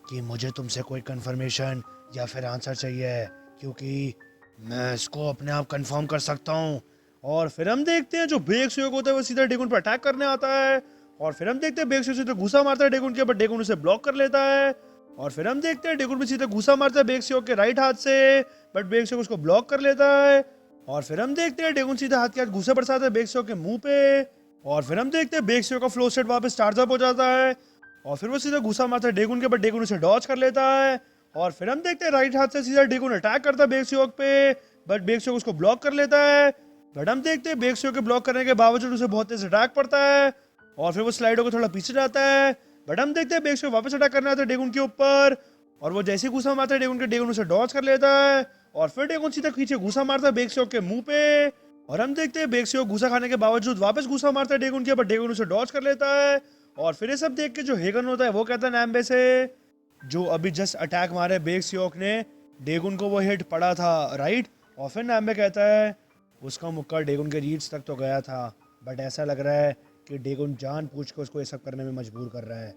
कि मुझे तुमसे कोई कंफर्मेशन या फिर आंसर चाहिए, क्योंकि मैं इसको अपने आप कंफर्म कर सकता हूँ। और फिर हम देखते हैं जो बेक्सियोक होता है वो सीधा डेगुन पर अटैक करने आता है और फिर हम देखते हैं बेक्सियोक सीधा घुसा मारता है डेगुन के, बट डेगुन उसे ब्लॉक कर लेता है। और फिर हम देखते हैं डेगुन भी सीधा घुसा मारता है बेक्सियोक के राइट हाथ से, बट बेक्सियोक उसको ब्लॉक कर लेता है। और फिर हम देखते हैं डेगुन सीधा हाथ के हाथ घुसे बरसाता है बेक्सियोक के मुंह पे। और फिर हम देखते हैं बेक्सियोक का फ्लो सेट वापस चार्ज अप हो जाता है और फिर वो सीधा घुसा मारता है डेगुन के, बट डेगुन उसे डॉज कर लेता है। और फिर हम देखते हैं राइट हाथ से सीधा डेगुन अटैक करता है बेक्सियोक पे, बट बेक्सियोक उसको ब्लॉक कर लेता है। बट हम देखते हैं बेक्सियोक के ब्लॉक करने के बावजूद उसे बहुत तेज अटैक पड़ता है और फिर वो स्लाइड होकर थोड़ा पीछे जाता है। बट हम देखते हैं बेक्सियोक वापस अटैक करना आता है डेगुन के ऊपर और वो जैसे ही घुसा मारता है डेगुन के, डेगुन उसे डॉज कर लेता है और फिर डेगुन सीधा पीछे घुसा मारता है बेक्सियोक के मुंह पे। और हम देखते हैं बेक्सियोक घुसा खाने के बावजूद वापस घुसा मारता है डेगुन के, बट डेगुन उसे डॉज कर लेता है। और फिर ये सब देख के जो हेगन होता है वो कहता है नैम्बे से जो अभी जस्ट अटैक मारे बेक्सियोक ने डेगुन को वो हिट पड़ा था, राइट। और फिर नैम्बे कहता है उसका मुक्का डेगुन के रीड्स तक तो गया था, बट ऐसा लग रहा है कि डेगुन जान पूछ के उसको ये सब करने में मजबूर कर रहा है,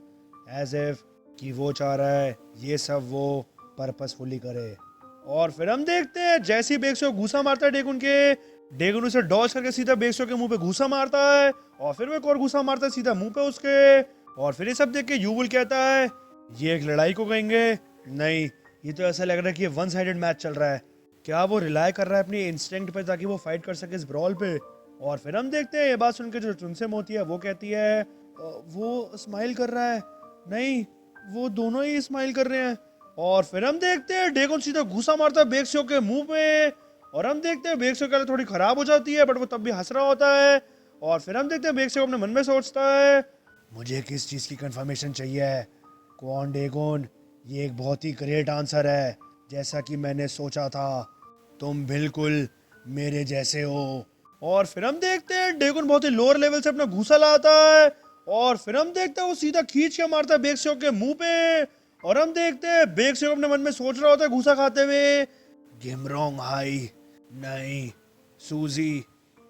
एज इफ कि वो चाह रहा है ये सब वो पर्पसफुली करे। और फिर हम देखते हैं जैसे ही बेक्सियोक घूसा मारता है डेगुन के, डेगुन उसे डॉज करके सीधा बेक्सियोक के मुंह पे घूसा मारता है और फिर वो एक और घूसा मारता है सीधा मुंह पे उसके। और फिर ये सब देख के यूवुल कहता है ये एक लड़ाई को कहेंगे, नहीं ये तो ऐसा लग रहा है कि ये वन साइडेड मैच चल रहा है। क्या वो रिलाई कर रहा है अपनी इंस्टिंक्ट पे ताकि वो फाइट कर सके इस ब्रॉल पे। और फिर हम देखते हैं ये बात सुन के जो चुनसे मोती है वो कहती है वो स्माइल कर रहा है, नहीं वो दोनों ही स्माइल कर रहे हैं। और फिर हम देखते हैं डेगुन सीधा घुसा मारता है बेक्सियोक के मुंह पे और हम देखते हैं बेक्सियोक की हालत थोड़ी खराब हो जाती है, बट वो तब भी हंस रहा होता है। और फिर हम देखते हैं बेक्सियोक अपने मन में सोचता है मुझे किस चीज़ की कंफर्मेशन चाहिए, कौन डेगुन, ये एक बहुत ही ग्रेट आंसर है, जैसा कि मैंने सोचा था तुम बिल्कुल मेरे जैसे हो। और फिर हम देखते हैं डेगुन बहुत ही लोअर लेवल से अपना घूसा लाता है और फिर हम देखते हैं वो सीधा खींच के मारता है बेक्सियोक के मुंह पे। और हम देखते हैं बेक्सियोक अपने मन में सोच रहा होता है घूसा खाते हुए गिमरोंग हाई, नहीं सूजी,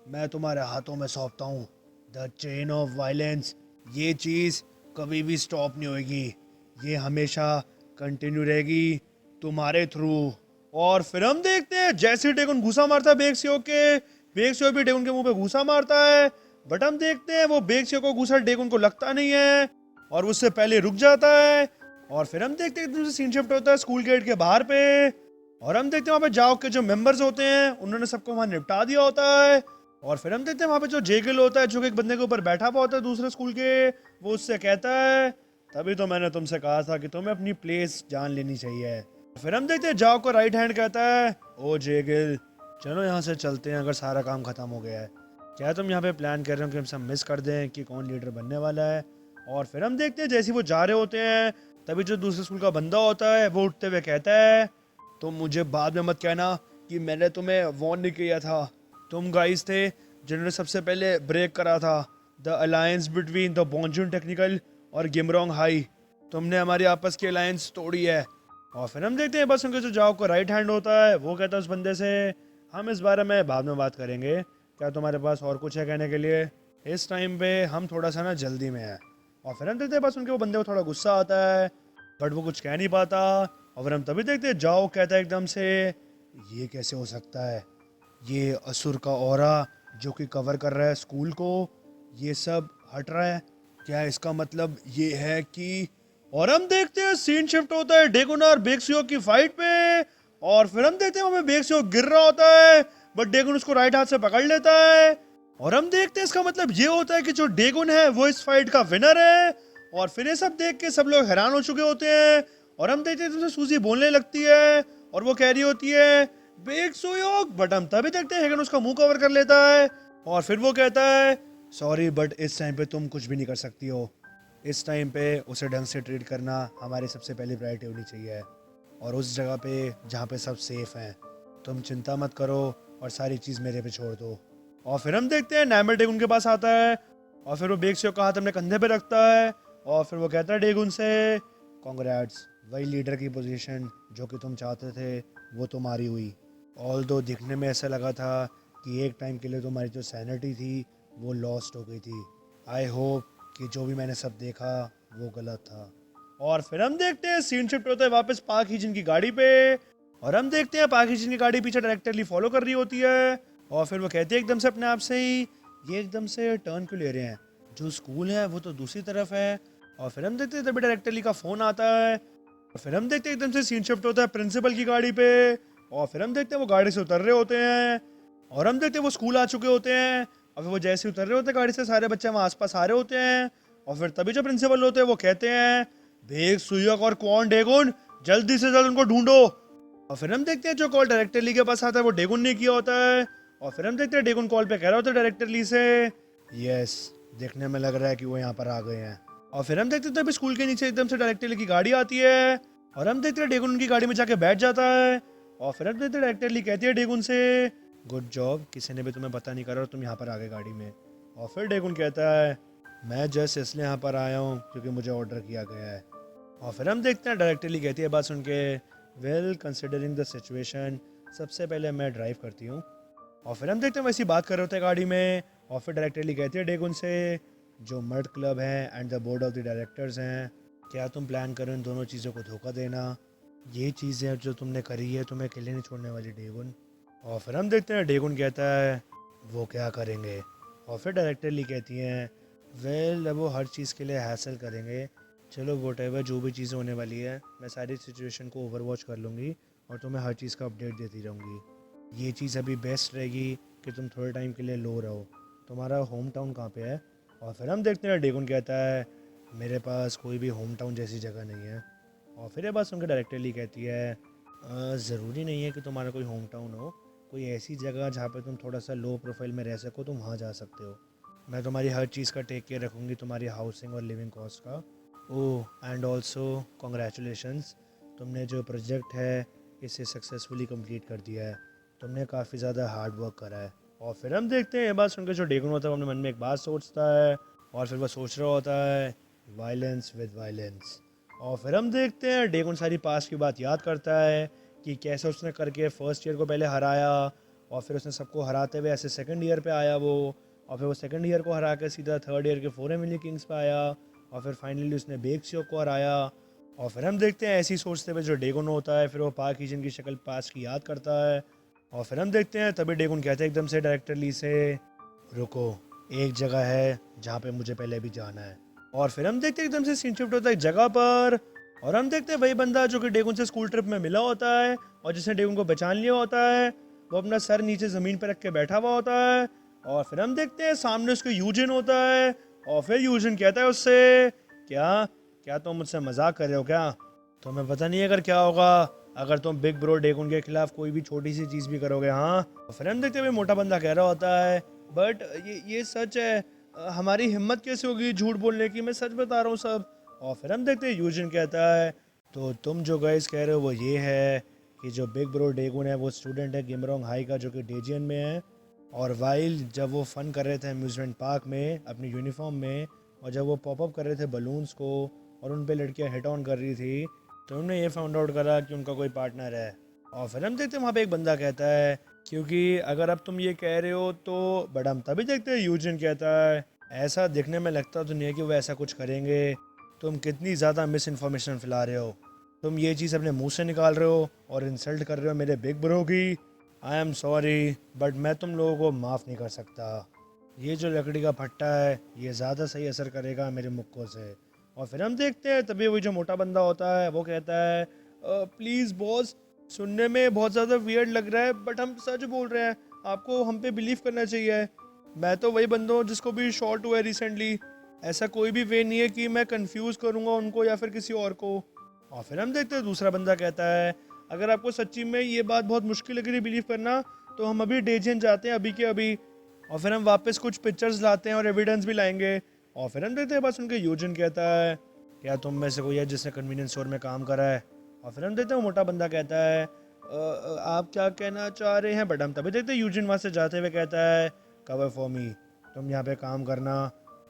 मैं तुम्हारे हाथों में सौंपता हूँ द चेन ऑफ वायलेंस, ये चीज़ कभी भी स्टॉप नहीं होगी, ये हमेशा कंटिन्यू रहेगी तुम्हारे थ्रू। और फिर हम देखते हैं जैसे डेगुन घुसा मारता है बेक्सियोक के, बेक्सियोक भी डेगुन के मुंह पे घुसा मारता है, बट हम देखते हैं वो बेक्सियोक को घुसा डेगुन को लगता नहीं है और उससे पहले रुक जाता है। और फिर हम देखते हैं दूसरे सीन शिफ्ट होता है स्कूल गेट के बाहर पे और हम देखते हैं वहाँ पे जाओ के जो मेंबर्स होते हैं उन्होंने सबको वहाँ निपटा दिया होता है। और फिर हम देखते हैं वहाँ पे जो जेगिल होता है जो कि एक बंदे के ऊपर बैठा हुआ होता है दूसरे स्कूल के, वो उससे कहता है तभी तो मैंने तुमसे कहा था कि तुम्हें अपनी प्लेस जान लेनी चाहिए। फिर हम देखते हैं जाओ को राइट हैंड कहता है ओ जेगिल चलो यहाँ से चलते हैं, अगर सारा काम खत्म हो गया है, क्या तुम यहाँ पे प्लान कर रहे हो कि हम सब मिस कर दें कि कौन लीडर बनने वाला है। और फिर हम देखते हैं जैसे वो जा रहे होते हैं तभी जो दूसरे स्कूल का बंदा होता है वो उठते हुए कहता है तुम मुझे बाद में मत कहना कि मैंने तुम्हें वॉर्न नहीं किया था, तुम गाइस थे जिन्होंने सबसे पहले ब्रेक करा था the alliance between the Bonjun Technical और गिमरोंग हाई, तुमने हमारी आपस की अलायंस तोड़ी है और फिर हम देखते हैं बस उनके जो जाओ का राइट हैंड होता है वो कहता है उस बंदे से, हम इस बारे में बाद में बात करेंगे, क्या तुम्हारे पास और कुछ है कहने के लिए? इस टाइम पे हम थोड़ा सा ना जल्दी में है। और फिर हम देखते हैं बस उनके वो बंदे को थोड़ा गुस्सा आता है, बट वो कुछ कह नहीं पाता। और फिर हम तभी देखते हैं जाओ कहता है एकदम से, ये कैसे हो सकता है, ये असुर का ऑरा जो कि कवर कर रहा है स्कूल को, ये सब हट रहा है, क्या इसका मतलब ये है कि? और हम देखते हैं सीन शिफ्ट होता है डेगुन और बेक्सियो की फाइट पे। और फिर हम देखते हैं वहां पे बेक्सियो गिर रहा होता है, बट डेगुन उसको राइट हाथ से पकड़ लेता है। और हम देखते हैं इसका मतलब ये होता है कि जो डेगुन है वो इस फाइट का विनर है। और फिर ये सब देख के सब लोग हैरान हो चुके होते हैं। और हम देखते हैं तुमसे सूजी बोलने लगती है और वो कह रही होती है बेक्सियो, बट हम तभी देखते हैं हेगन उसका मुंह कवर कर लेता है। और फिर वो कहता है सॉरी बट इस टाइम पे तुम कुछ भी नहीं कर सकती हो, इस टाइम पे उसे ढंग से ट्रीट करना हमारी सबसे पहली प्रायोरिटी होनी चाहिए, और उस जगह पे जहाँ पे सब सेफ हैं, तुम चिंता मत करो और सारी चीज़ मेरे पे छोड़ दो। और फिर हम देखते हैं नैमर डेगुन के पास आता है और फिर वो बेक्सियो का हाथ अपने कंधे पे रखता है और फिर वो कहता है डेगुन से कॉन्ग्रेट्स, वही लीडर की पोजीशन जो कि तुम चाहते थे वो तुम्हारी हुई। ऑल दो दिखने में ऐसा लगा था कि एक टाइम के लिए तुम्हारी जो सैनिटी थी वो लॉस्ट हो गई थी। आई होप कि जो भी मैंने सब देखा वो गलत था। और फिर हम देखते हैं सीन शिफ्ट होता है वापस पाक ही की गाड़ी पे। और हम देखते हैं पाक ही की गाड़ी पीछे डायरेक्टरली फॉलो कर रही होती है। और फिर वो कहते हैं एकदम से अपने आप से ही, ये एकदम से टर्न क्यों ले रहे हैं, जो स्कूल है वो तो दूसरी तरफ है। और फिर हम देखते हैं तभी डायरेक्टरली का फोन आता है। और फिर हम देखते हैं एकदम से सीन शिफ्ट होता है प्रिंसिपल की गाड़ी पे। और फिर हम देखते हैं वो गाड़ी से उतर रहे होते हैं और हम देखते हैं वो स्कूल आ चुके होते हैं। और फिर वो जैसे उतर रहे होते हैं गाड़ी से सारे बच्चे वहाँ आसपास आ रहे होते हैं। और फिर तभी जो प्रिंसिपल होते हैं वो कहते हैं भेग सुयक और क्वान डेगुन, जल्दी से जल्द उनको ढूंढो। और फिर हम देखते हैं जो कॉल डायरेक्टर ली के पास आता है वो डेगुन ने किया होता है। और फिर हम देखते हैं डेगुन कॉल पे कह रहा होता है डायरेक्टर ली से, यस देखने में लग रहा है कि वो यहाँ पर आ गए हैं। और फिर हम देखते हैं तभी स्कूल के नीचे एकदम से डायरेक्टर ली की गाड़ी आती है और हम देखते हैं डेगुन उनकी गाड़ी में जाके बैठ जाता है। और फिर हम देखते हैं डायरेक्टर ली कहती है डेगुन से, गुड जॉब, किसी ने भी तुम्हें पता नहीं करा और तुम यहाँ पर आ गए गाड़ी में। और फिर डेगुन कहता है मैं जस्ट इसलिए यहाँ पर आया हूँ क्योंकि मुझे ऑर्डर किया गया है। और फिर हम देखते हैं डायरेक्टली कहती है बात सुन के, वेल कंसिडरिंग द सिचुएशन सबसे पहले मैं ड्राइव करती हूँ। और फिर हम देखते हैं वैसी बात कर रहे होते हैं गाड़ी में। और फिर डायरेक्टली कहती है डेगुन से, जो मर्ड क्लब है and the board of the directors हैं, क्या तुम प्लान करो इन दोनों चीज़ों को धोखा देना? ये चीज़ें जो तुमने करी है तुम्हें अकेले नहीं छोड़ने वाली डेगुन। और फिर हम देखते हैं डेगुन कहता है वो क्या करेंगे। और फिर डायरेक्टरली कहती हैं वेल अब वो हर चीज़ के लिए हैसल करेंगे, चलो वोटेवर जो भी चीज़ें होने वाली है मैं सारी सिचुएशन को ओवरवॉच कर लूँगी और तुम्हें हर चीज़ का अपडेट देती रहूँगी। ये चीज़ अभी बेस्ट रहेगी कि तुम थोड़े टाइम के लिए लो रहो। तुम्हारा होम टाउन कहाँ पे है? और फिर हम देखते हैं डेगुन कहता है मेरे पास कोई भी होम टाउन जैसी जगह नहीं है। और फिर ये बात सुनकर डायरेक्टरली कहती है ज़रूरी नहीं है कि तुम्हारा कोई होम टाउन हो, कोई ऐसी जगह जहाँ पे तुम थोड़ा सा लो प्रोफाइल में रह सको तुम वहाँ जा सकते हो। मैं तुम्हारी हर चीज़ का टेक केयर रखूँगी, तुम्हारी हाउसिंग और लिविंग कॉस्ट का। ओह एंड ऑल्सो कॉन्ग्रेचुलेशंस, तुमने जो प्रोजेक्ट है इसे सक्सेसफुली कंप्लीट कर दिया है, तुमने काफ़ी ज़्यादा हार्ड वर्क करा है। और फिर हम देखते हैं ये बात सुनकर जो डेगुन होता है वो अपने मन में एक बात सोचता है और फिर वह सोच रहा होता है वायलेंस विद वायलेंस। और फिर हम देखते हैं डेगुन सारी पास्ट की बात याद करता है कि कैसे उसने करके फर्स्ट ईयर को पहले हराया और फिर उसने सबको हराते हुए ऐसे सेकंड ईयर पे आया वो, और फिर वो सेकंड ईयर को हरा के सीधा थर्ड ईयर के 4 एमिली किंग्स पे आया और फिर फाइनली उसने बेक्सियो को हराया। और फिर हम देखते हैं ऐसे ही सोचते हुए जो डेगुन होता है फिर वो पाक हीजन की शक्ल पास की याद करता है। और फिर हम देखते हैं तभी डेगुन कहते हैं एकदम से डायरेक्टर ली से, रुको, एक जगह है जहाँ पे मुझे पहले भी जाना है। और फिर हम देखते हैं एकदम से सीन शिफ्ट होता है एक जगह पर और हम देखते हैं वही बंदा जो कि डेगुन से स्कूल ट्रिप में मिला होता है और जिसने डेगुन को पहचान लिया होता है, वो अपना सर नीचे ज़मीन पर रख के बैठा हुआ होता है। और फिर हम देखते हैं सामने उसको यूजिन होता है और फिर यूजिन कहता है उससे, क्या क्या तुम मुझसे मजाक कर रहे हो क्या? तुम्हें पता नहीं अगर क्या होगा अगर तुम बिग ब्रो डेगुन के खिलाफ कोई भी छोटी सी चीज़ भी करोगे? हाँ। और फिर हम देखते हुए मोटा बंदा कह रहा होता है बट ये सच है, हमारी हिम्मत कैसे होगी झूठ बोलने की, मैं सच बता रहा हूँ सब। और फिर हम देखते हैं यूजिन कहता है तो तुम जो गाइस कह रहे हो वो ये है कि जो बिग ब्रो डेगुन है वो स्टूडेंट है गिमरोंग हाई का जो कि डेजियन में है, और वाइल जब वो फ़न कर रहे थे अम्यूज़मेंट पार्क में अपनी यूनिफॉर्म में और जब वो पॉपअप कर रहे थे बलून्स को और उन पे लड़कियां हिट ऑन कर रही थी, तो हमने ये फाउंड आउट करा कि उनका कोई पार्टनर है। और फिर हम देखते हैं वहाँ पे एक बंदा कहता है, क्योंकि अगर अब तुम ये कह रहे हो तो, बट हम तभी देखते हैं यूजिन कहता है, ऐसा दिखने में लगता तो नहीं है कि वो ऐसा कुछ करेंगे। तुम कितनी ज़्यादा मिस इन्फॉर्मेशन फैला रहे हो। तुम ये चीज़ अपने मुंह से निकाल रहे हो और इंसल्ट कर रहे हो मेरे बिग ब्रो की। आई एम सॉरी बट मैं तुम लोगों को माफ़ नहीं कर सकता। ये जो लकड़ी का फट्टा है ये ज़्यादा सही असर करेगा मेरे मुक्कों से। और फिर हम देखते हैं तभी वही जो मोटा बंदा होता है वो कहता है, प्लीज़ बॉस, सुनने में बहुत ज़्यादा वियर्ड लग रहा है बट हम सच बोल रहे हैं, आपको हम पे बिलीव करना चाहिए। मैं तो वही बंदा हूँ जिसको भी शॉर्ट हुआ है रिसेंटली। ऐसा कोई भी वे नहीं है कि मैं कंफ्यूज करूँगा उनको या फिर किसी और को। और फिर हम देखते हैं दूसरा बंदा कहता है, अगर आपको सच्ची में ये बात बहुत मुश्किल लग रही है बिलीव करना तो हम अभी डेजियन जाते हैं अभी के अभी। और फिर हम वापस कुछ पिक्चर्स लाते हैं और एविडेंस भी लाएंगे। और फिर हम देखते हैं बस उनके यूजन कहता है, क्या तुम में से कोई है जिसने कन्वीनियंस स्टोर में काम करा है। और फिर हम देखते हैं वो मोटा बंदा कहता है, आप क्या कहना चाह रहे हैं। बट हम तभी देखते हैं यूजिन वहाँ से जाते हुए कहता है, कवर फॉर मी, तुम यहाँ पे काम करना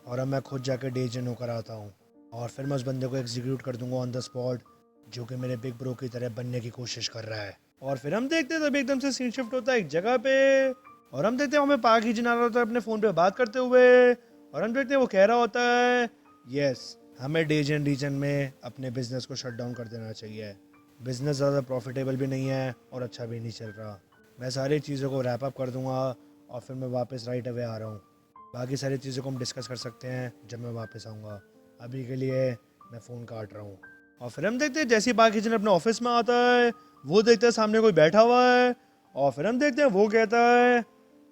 और अब मैं खुद जाकर डेजन होकर आता हूँ। और फिर मैं उस बंदे को एग्जीक्यूट कर दूंगा ऑन द स्पॉट, जो कि मेरे बिग ब्रो की तरह बनने की कोशिश कर रहा है। और फिर हम देखते हैं तभी एकदम से सीन शिफ्ट होता है एक जगह पे, और हम देखते हैं हमें पाक ही जिना रहा होता है अपने फ़ोन पे बात करते हुए। और हम देखते हैं वो कह रहा होता है, यस, हमें डेजन रीजन में अपने बिजनेस को शट डाउन कर देना चाहिए। बिजनेस ज़्यादा प्रॉफिटेबल भी नहीं है और अच्छा भी नहीं चल रहा। मैं सारी चीज़ों को रैप अप कर दूंगा और फिर मैं वापस राइट अवे आ रहा हूँ। बाकी सारी चीज़ों को हम डिस्कस कर सकते हैं जब मैं वापस आऊँगा। अभी के लिए मैं फ़ोन काट रहा हूँ। और फिर हम देखते हैं जैसे ही बाकी जन अपने ऑफिस में आता है वो देखते हैं सामने कोई बैठा हुआ है। और फिर हम देखते हैं वो कहता है,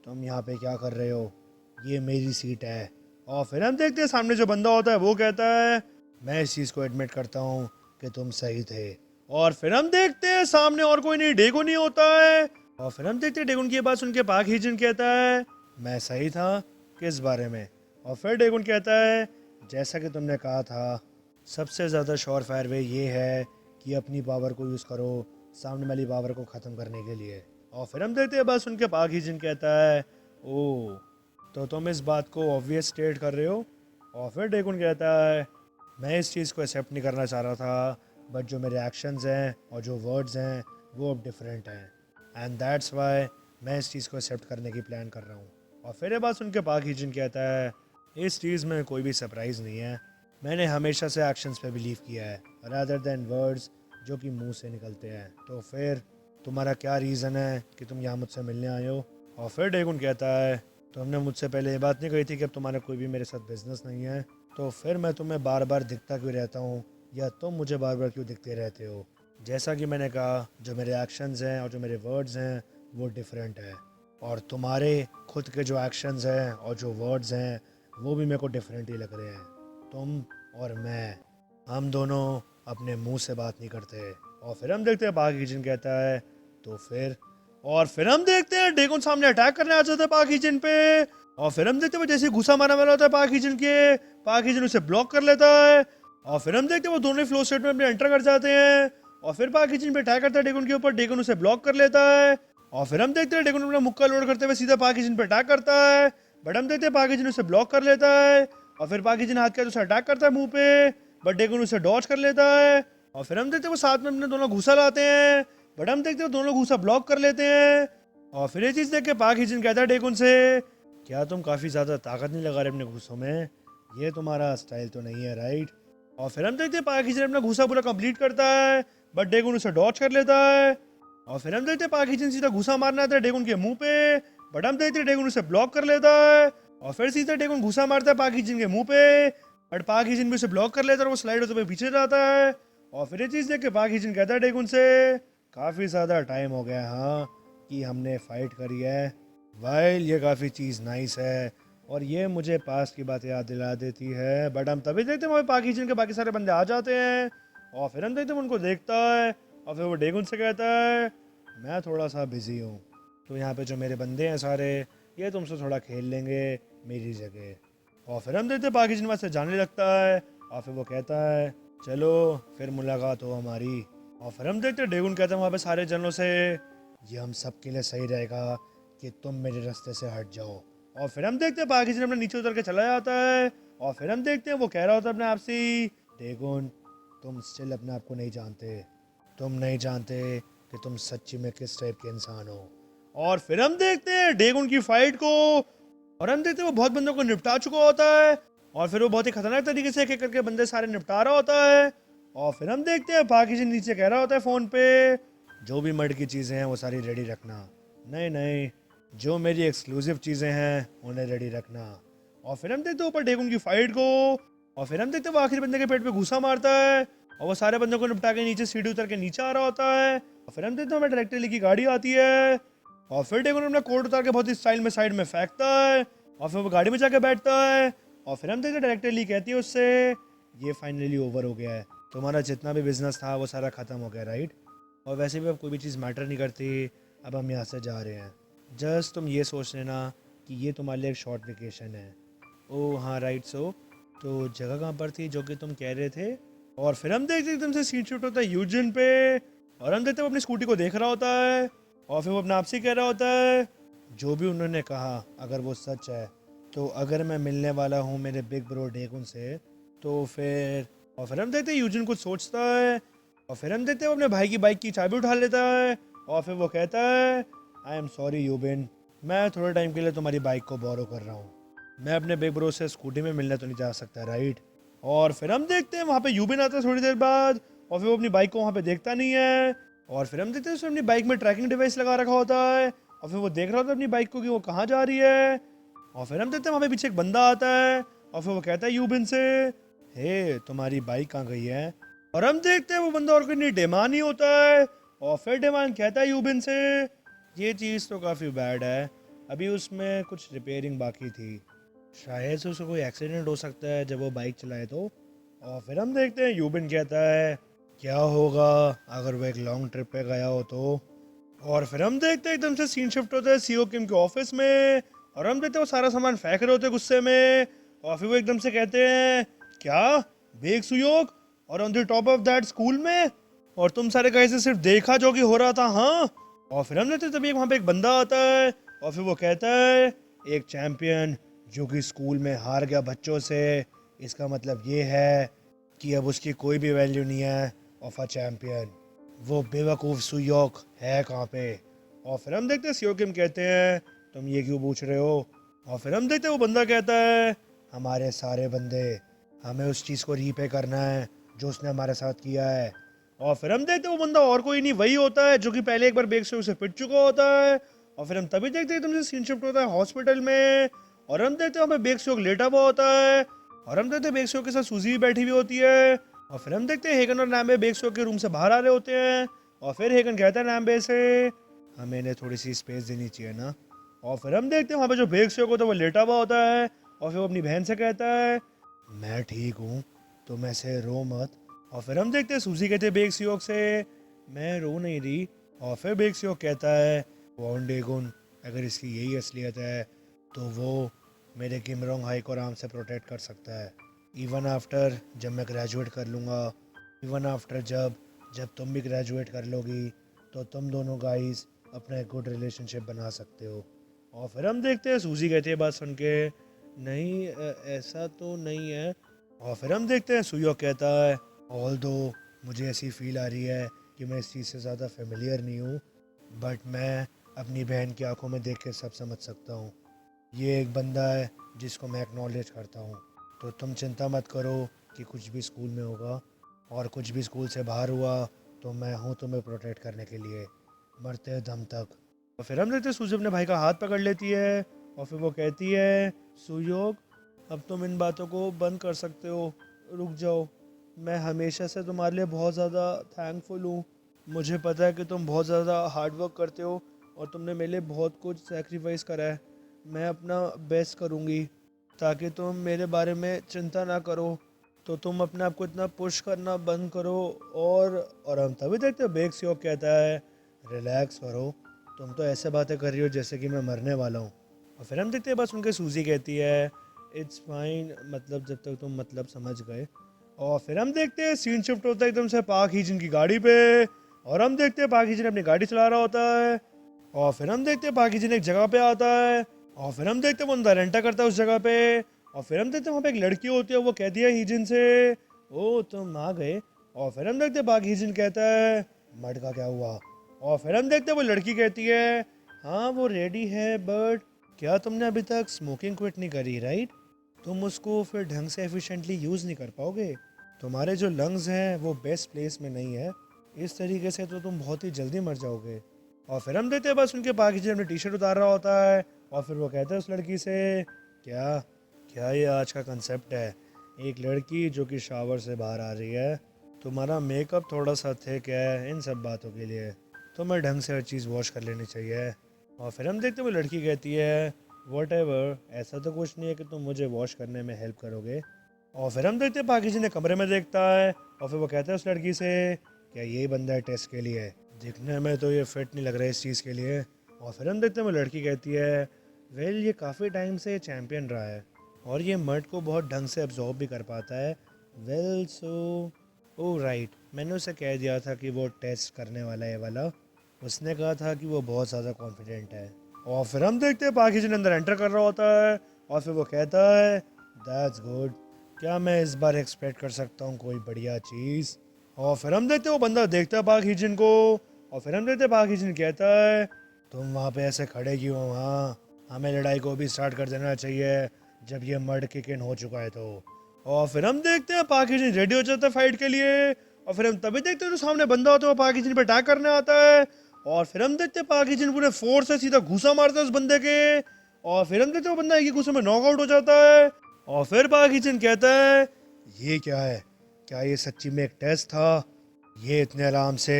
तुम यहाँ पे क्या कर रहे हो, ये मेरी सीट है। और फिर हम देखते हैं सामने जो बंदा होता है वो कहता है, मैं इस चीज़ को एडमिट करता हूँ कि तुम सही थे। और फिर हम देखते हैं सामने और कोई नहीं, डेगो नहीं होता है। और फिर हम देखते हैं डेगुन की बात सुन के पाक हीजन कहता है, मैं सही था किस बारे में। और फिर डेगुन कहता है, जैसा कि तुमने कहा था, सबसे ज़्यादा श्योर फायर वे ये है कि अपनी पावर को यूज़ करो सामने वाली पावर को ख़त्म करने के लिए। और फिर हम देखते हैं बस उनके पाक हीजन कहता है, ओ, तो तुम इस बात को ऑब्वियस स्टेट कर रहे हो। और फिर डेगुन कहता है, मैं इस चीज़ को एक्सेप्ट नहीं करना चाह रहा था बट जो मेरे एक्शंस हैं और जो वर्ड्स हैं वो अब डिफरेंट हैं, एंड दैट्स वाई मैं इस चीज़ को एक्सेप्ट करने की प्लान कर रहा हूँ। और फिर ये बात सुन के पाक हीजन कहता है, इस चीज़ में कोई भी सरप्राइज़ नहीं है। मैंने हमेशा से एक्शंस पे बिलीव किया है रादर देन वर्ड्स जो कि मुंह से निकलते हैं। तो फिर तुम्हारा क्या रीज़न है कि तुम यहाँ मुझसे मिलने आए हो। और फिर डेगुन कहता है, तुमने मुझसे पहले ये बात नहीं कही थी कि अब तुम्हारा कोई भी मेरे साथ बिजनेस नहीं है, तो फिर मैं तुम्हें बार बार दिखता क्यों रहता हूँ या तुम मुझे बार बार क्यों दिखते रहते हो। जैसा कि मैंने कहा, जो मेरे एक्शंस हैं और जो मेरे वर्ड्स हैं वो डिफरेंट है, और तुम्हारे खुद के जो एक्शंस हैं और जो वर्ड्स हैं वो भी मेरे को डिफरेंट ही लग रहे हैं। तुम और मैं, हम दोनों अपने मुंह से बात नहीं करते। और फिर हम देखते हैं पाक हीजन कहता है, तो फिर। और फिर हम देखते हैं डेगुन सामने अटैक करने आ जाता है पाक हीजन पे। और फिर हम देखते हैं वो जैसे घुसा मारने वाला होता है पाक हीजन के, पाक हीजन उसे ब्लॉक कर लेता है। और फिर हम देखते हैं वो दोनों फ्लो स्टेट में अपने एंटर कर जाते हैं। और फिर पाक हीजन पे अटैक करता है डेगुन के ऊपर, डेगुन उसे ब्लॉक कर लेता है। और फिर हम देखते हैं डेगुन अपना मुक्का लोड करते हुए सीधा पाक हीजन पे अटैक करता है, बट हम देखते हैं पाक हीजन उसे ब्लॉक कर लेता है। और फिर पाक हीजन हाथ के उसे अटैक करता है मुंह पे, बट डेगुन उसे डॉच कर लेता है। और फिर हम देखते हैं वो साथ में अपने दोनों घूसा लाते हैं, बट हम देखते हैं वो दोनों घूसा ब्लॉक कर लेते हैं। और फिर ये चीज़ देख के पाक हीजन कहता है डेगुन से, क्या तुम काफ़ी ज़्यादा ताकत नहीं लगा रहे अपने घूसों में, ये तुम्हारा स्टाइल तो नहीं है, राइट। और फिर हम देखते हैं पाक हीजन अपना घूसा पूरा कंप्लीट करता है, बट डेगुन उसे डॉच कर लेता है। और फिर हम देखते हैं पाक हीजन सीधा घूसा मारना आता है डेगुन के मुंह पे, बट हम देखते हैं डेगुन उसे ब्लॉक कर लेता है। और फिर सीधा डेगुन घूसा मारता है पाक हीजन के मुंह पे, बट पाक हीजन भी उसे ब्लॉक कर लेता है और वो स्लाइड होते हुए पीछे जाता है। और फिर ये चीज़ देख के पाक हीजन कहता है डेगुन से, काफ़ी ज़्यादा टाइम हो गया हाँ कि हमने फाइट करी है। वाइल ये काफ़ी चीज़ नाइस है और ये मुझे पास की बातें याद दिला देती है, बट हम तभी देखते हैं वहाँ पाक हीजन के बाकी सारे बंदे आ जाते हैं। और फिर हम देखते हैं उनको देखता है और फिर वो डेगुन से कहता है, मैं थोड़ा सा बिजी हूँ, तो यहाँ पे जो मेरे बंदे हैं सारे, ये तुमसे थोड़ा खेल लेंगे मेरी जगह। और फिर हम देखते हैं पाक हीजन वहाँ से जाने लगता है और फिर वो कहता है, चलो फिर मुलाकात हो हमारी। और फिर हम देखते हैं डेगुन कहता है वहाँ पे सारे जनों से, ये हम सब के लिए सही रहेगा कि तुम मेरे रास्ते से हट जाओ। और फिर हम देखते हैं पाक हीजन अपने नीचे उतर के चला जाता है। और फिर हम देखते हैं वो कह रहा होता है अपने आप से, डेगुन तुम स्टिल अपने आप को नहीं जानते। तुम नहीं जानते कि तुम सच्ची में किस टाइप के इंसान हो। और फिर हम देखते हैं डेगन की फाइट को, और हम देखते हैं वो बहुत बंदों को निपटा चुका होता है, और फिर वो बहुत ही खतरनाक तरीके से एक एक करके बंदे सारे निपटा रहा होता है। और फिर हम देखते हैं पाकि जी नीचे कह रहा होता है फ़ोन पे, जो भी मर्ड की चीज़ें हैं वो सारी रेडी रखना, नहीं नहीं, जो मेरी एक्सक्लूसिव चीज़ें हैं उन्हें रेडी रखना। और फिर हम देखते हैं ऊपर डेगन की फाइट को, और फिर हम देखते हैं वो आखिरी बंदे के पेट पे घुसा मारता है, और वो सारे बंदों को निपटा के नीचे सीढ़ी उतर के नीचे आ रहा होता है। और फिर हम देखते हैं हमें डायरेक्टर ली की गाड़ी आती है, और फिर डेगन अपना कोट उतार के बहुत ही स्टाइल में साइड में फेंकता है, और फिर वो गाड़ी में जाके बैठता है। और फिर हम देखते हैं डायरेक्टर ली कहती है उससे, ये फाइनली ओवर हो गया है, तुम्हारा जितना भी बिजनेस था वो सारा ख़त्म हो गया, राइट? और वैसे भी अब कोई भी चीज़ मैटर नहीं करती, अब हम यहाँ से जा रहे हैं। जस्ट तुम ये सोच लेना कि ये तुम्हारे लिए एक शॉर्ट वेकेशन है। ओह हाँ राइट, सो तो जगह कहाँ पर थी जो कि तुम कह रहे थे? और फिर हम देखते एकदम से सीट शिफ्ट होता है यूजिन पे, और हम देखते वो अपनी स्कूटी को देख रहा होता है, और फिर वो अपने आप से कह रहा होता है, जो भी उन्होंने कहा अगर वो सच है, तो अगर मैं मिलने वाला हूँ मेरे बिग ब्रो डेगुन से, तो फिर। और फिर हम देखते हैं यूजिन कुछ सोचता है, और फिर हम देखते हैं वो अपने भाई की बाइक की चाबी उठा लेता है, और फिर वो कहता है, आई एम सॉरी यूबिन, मैं थोड़े टाइम के लिए तुम्हारी बाइक को बोरो कर रहा हूँ, मैं अपने बिग ब्रो से स्कूटी में मिलने तो नहीं जा सकता, राइट? और फिर हम देखते हैं वहाँ पे यूबिन आता है थोड़ी देर बाद, और फिर वो अपनी बाइक को वहाँ पे देखता नहीं है, और फिर हम देखते हैं उसने अपनी बाइक में ट्रैकिंग डिवाइस लगा रखा होता है, और फिर वो देख रहा होता है अपनी बाइक को कि वो कहाँ जा रही है। और फिर हम देखते हैं वहाँ पे पीछे एक बंदा आता है, और फिर वो कहता है यूबिन से, हे तुम्हारी बाइक कहाँ गई है? और हम देखते हैं वो बंदा और कोई नहीं डेमान ही होता है, और फिर डेमान कहता है यूबिन से, ये चीज़ तो काफ़ी बैड है, अभी उसमें कुछ रिपेयरिंग बाकी थी, शायद से उसको कोई एक्सीडेंट हो सकता है जब वो बाइक चलाए तो। और फिर हम देखते हैं यूबिन कहता है, क्या होगा अगर वो एक लॉन्ग ट्रिप पे गया हो तो। और फिर हम देखते हैं एकदम से सीन शिफ्ट होता है सीओ किम के ऑफिस में, और हम देखते हैं वो सारा सामान फेंक रहे होते हैं गुस्से में, और फिर वो एकदम से कहते हैं, क्या बेग सुयोग, और on the top of that school में, और तुम सारे कैसे सिर्फ देखा जो कि हो रहा था, हाँ? और फिर हम देखते हैं तभी वहाँ पे एक बंदा आता है, और फिर वो कहता है, एक चैंपियन जो कि स्कूल में हार गया बच्चों से, इसका मतलब ये है कि अब उसकी कोई भी वैल्यू नहीं है ऑफ अ चैंपियन, वो बेवकूफ़ सुयोक है कहाँ पे? और फिर हम देखते हैं सियोकिम कहते हैं, तुम ये क्यों पूछ रहे हो? और फिर हम देखते हैं वो बंदा कहता है, हमारे सारे बंदे, हमें उस चीज़ को रीपे करना है जो उसने हमारे साथ किया है। और फिर हम देखते हैं वो बंदा और कोई नहीं वही होता है जो कि पहले एक बार बेग से उसे पिट चुका होता है। और फिर हम तभी देखते हैं तुमसे सीन शिफ्ट होता है हॉस्पिटल में, और हम देखते हैं वहाँ पे बेग से लेटा हुआ होता है, और हम देखते हैं बेग के साथ सूजी भी बैठी हुई होती है। और फिर हम देखते हैं हेगन और नैम्बे बेग के रूम से बाहर आ रहे होते हैं, और फिर हेगन कहता है नैम्बे से, हमें इन्हें थोड़ी सी स्पेस देनी चाहिए ना। और फिर हम देखते हैं वहाँ पे जो बेग होता है वो लेटा हुआ होता है, और फिर वो अपनी बहन से कहता है, मैं ठीक हूँ, तुम ऐसे रो मत। और फिर हम देखते हैं सूजी कहते हैं बेग सियोक से, मैं रो नहीं रही। और फिर बेग सियोक कहता है, वॉन डेगुन, अगर इसकी यही असलियत है तो वो मेरे किमरोंग हाई को आराम से प्रोटेक्ट कर सकता है, इवन आफ्टर जब मैं ग्रेजुएट कर लूँगा, इवन आफ्टर जब जब तुम भी ग्रेजुएट कर लोगी, तो तुम दोनों गाइस अपना एक गुड रिलेशनशिप बना सकते हो। और फिर हम देखते हैं सूजी कहती है बात सुन के, नहीं ऐसा तो नहीं है। और फिर हम देखते हैं सुयो कहता है, ऑल्दो मुझे ऐसी फील आ रही है कि मैं इस चीज़ से ज़्यादा फेमिलियर नहीं हूँ, बट मैं अपनी बहन की आंखों में देख के सब समझ सकता हूँ, ये एक बंदा है जिसको मैं एक्नॉलेज करता हूँ, तो तुम चिंता मत करो कि कुछ भी स्कूल में होगा और कुछ भी स्कूल से बाहर हुआ तो मैं हूँ तुम्हें प्रोटेक्ट करने के लिए, मरते दम तक। और फिर हम देखते सूजी अपने भाई का हाथ पकड़ लेती है, और फिर वो कहती है, सुयोग अब तुम इन बातों को बंद कर सकते हो, रुक जाओ, मैं हमेशा से तुम्हारे लिए बहुत ज़्यादा थैंकफुल हूँ, मुझे पता है कि तुम बहुत ज़्यादा हार्ड वर्क करते हो और तुमने मेरे लिए बहुत कुछ सेक्रीफाइस करा है, मैं अपना बेस्ट करूँगी ताकि तुम मेरे बारे में चिंता ना करो, तो तुम अपने आप को इतना पुश करना बंद करो। और हम तभी देखते हैं बेग सियोक कहता है, रिलैक्स करो, तुम तो ऐसे बातें कर रही हो जैसे कि मैं मरने वाला हूँ। और फिर हम देखते हैं बस उनके सूजी कहती है, इट्स फाइन, मतलब जब तक तुम मतलब समझ गए। और फिर हम देखते हैं सीन शिफ्ट होता है एकदम से पाक हीजन की गाड़ी पे, और हम देखते हैं पाक हीजन अपनी गाड़ी चला रहा होता है, और फिर हम देखते हैं पाक हीजन एक जगह पे आता है, और फिर हम देखते हैं वो अंदर रेंटा करता है उस जगह पे। और फिर हम देखते हैं वहाँ पे एक लड़की होती है, वो कहती है हीजन से, ओ तुम आ गए, और फिर हम देखते पाक हिजन कहता है मर्ड का क्या हुआ। और फिर हम देखते वो लड़की कहती है हाँ वो रेडी है, बट क्या तुमने अभी तक स्मोकिंग क्विट नहीं करी, राइट? तुम उसको फिर ढंग से एफिशिएंटली यूज़ नहीं कर पाओगे, तुम्हारे जो लंग्स हैं वो बेस्ट प्लेस में नहीं है, इस तरीके से तो तुम बहुत ही जल्दी मर जाओगे। और फिर हम देखते हैं बस उनके पाक हिजन अपनी टी शर्ट उतार रहा होता है और फिर वो कहता है उस लड़की से क्या क्या ये आज का कंसेप्ट है, एक लड़की जो कि शावर से बाहर आ रही है, तुम्हारा मेकअप थोड़ा सा थिक है इन सब बातों के लिए, तुम्हें ढंग से हर चीज़ वॉश कर लेनी चाहिए। और फिर हम देखते हैं वो लड़की कहती है वॉटेवर, ऐसा तो कुछ नहीं है कि तुम मुझे वॉश करने में हेल्प करोगे। और फिर हम देखते हैं पाकी जी ने कमरे में देखता है और फिर वो कहता है उस लड़की से क्या यही बंदा है टेस्ट के लिए, दिखने में तो ये फिट नहीं लग रहा है इस चीज़ के लिए। और फिर हम देखते हैं वो लड़की कहती है वेल ये काफ़ी टाइम से चैम्पियन रहा है और ये मर्द को बहुत ढंग से अब्जॉर्ब भी कर पाता है। वेल सो ओ राइट, मैंने उसे कह दिया था कि वो टेस्ट करने वाला है ये वाला, उसने कहा था कि वो बहुत ज़्यादा कॉन्फिडेंट है। और फिर हम देखते हैं पाकी जी अंदर एंटर कर रहा होता है और फिर वो कहता है दैट्स गुड, क्या मैं इस बार एक्सपेक्ट कर सकता हूँ कोई बढ़िया चीज़। और फिर हम देखते हैं वो बंदा देखता है पाक हिजन को और फिर हम देखते हैं पाक हिजन कहता है तुम वहाँ पे ऐसे खड़े क्यों हो, वहाँ हमें लड़ाई को भी स्टार्ट कर देना चाहिए जब ये मर्ड किक इन हो चुका है तो। और फिर हम देखते हैं पाक हिजन रेडी हो जाता है फाइट के लिए और फिर हम तभी देखते हैं जो सामने बंदा होता है वो पाक हिजन पे अटैक करने आता है और फिर हम देखते हैं पाक हिजन पूरे फोर्स से सीधा घुसा मारता है उस बंदे के और फिर हम देखते हैं वो बंदा एक ही घुसे में नॉकआउट हो जाता है। और फिर पाक हिजन कहता है ये क्या है, क्या ये सच्ची में एक टेस्ट था, ये इतने आराम से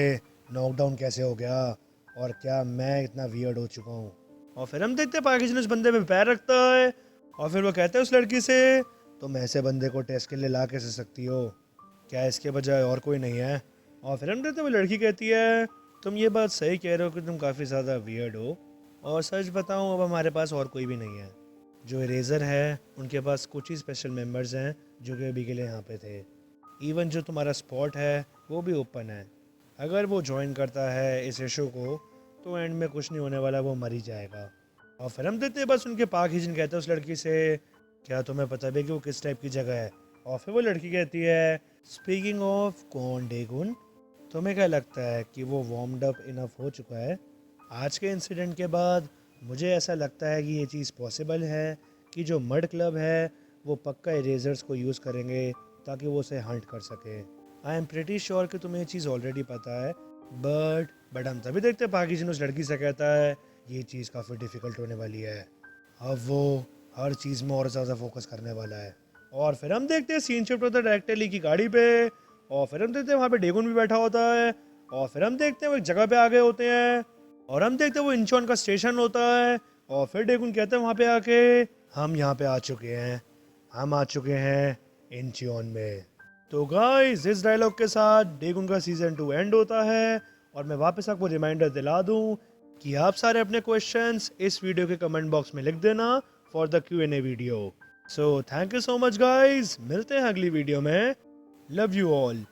नॉकडाउन कैसे हो गया और क्या मैं इतना वियर्ड हो चुका हूँ। और फिर हम देखते हैं पाक हिजन उस बंदे पे पैर रखता है और फिर वो कहता है उस लड़की से तुम ऐसे बंदे को टेस्ट के लिए ला कैसे सकती हो, क्या इसके बजाय और कोई नहीं है। और फिर हम देखते हैं वो लड़की कहती है तुम ये बात सही कह रहे हो कि तुम काफ़ी ज़्यादा वियर्ड हो और सच बताऊं अब हमारे पास और कोई भी नहीं है, जो इरेज़र है उनके पास कुछ ही स्पेशल मेंबर्स हैं जो कि अभी के लिए यहाँ पे थे, इवन जो तुम्हारा स्पॉट है वो भी ओपन है, अगर वो ज्वाइन करता है इस इशू को तो एंड में कुछ नहीं होने वाला, वो मर ही जाएगा। और फिर हम देखते हैं बस उनके पाक हिजन कहते हैं उस लड़की से क्या तुम्हें पता भी कि वो किस टाइप की जगह है। और फिर वो लड़की कहती है स्पीकिंग ऑफ कौन डेगुन, तुम्हें क्या लगता है कि वो वार्म्ड अप इनफ हो चुका है? आज के इंसिडेंट के बाद मुझे ऐसा लगता है कि ये चीज़ पॉसिबल है कि जो मर्ड क्लब है वो पक्का इरेजर्स को यूज़ करेंगे ताकि वो उसे हंट कर सके। आई एम प्रिटी श्योर कि तुम्हें ये चीज़ ऑलरेडी पता है, बट हम तभी देखते हैं पाकी जी उस लड़की से कहता है ये चीज़ काफ़ी डिफ़िकल्ट होने वाली है, अब वो हर चीज़ में और ज़्यादा फोकस करने वाला है। और फिर हम देखते हैं सीन शिफ्ट होता है डायरेक्टर ली की गाड़ी पे और फिर हम देखते हैं वहाँ पे डेगुन भी बैठा होता है और फिर हम देखते हैं वो एक जगह पे आ गए होते हैं और हम देखते हैं वो इंचॉन का स्टेशन होता है और फिर डेगुन कहते हैं वहाँ पे आके हम यहाँ पे आ चुके हैं, हम आ चुके हैं इंचियन में। तो गाइस इस डायलॉग के साथ डेगुन का सीजन 2 एंड होता है और मैं वापस आपको रिमाइंडर दिला दूं कि आप सारे अपने क्वेश्चंस इस वीडियो के कमेंट बॉक्स में लिख देना for the Q&A video. So thank you so much guys, मिलते हैं अगली वीडियो में, लव यू ऑल।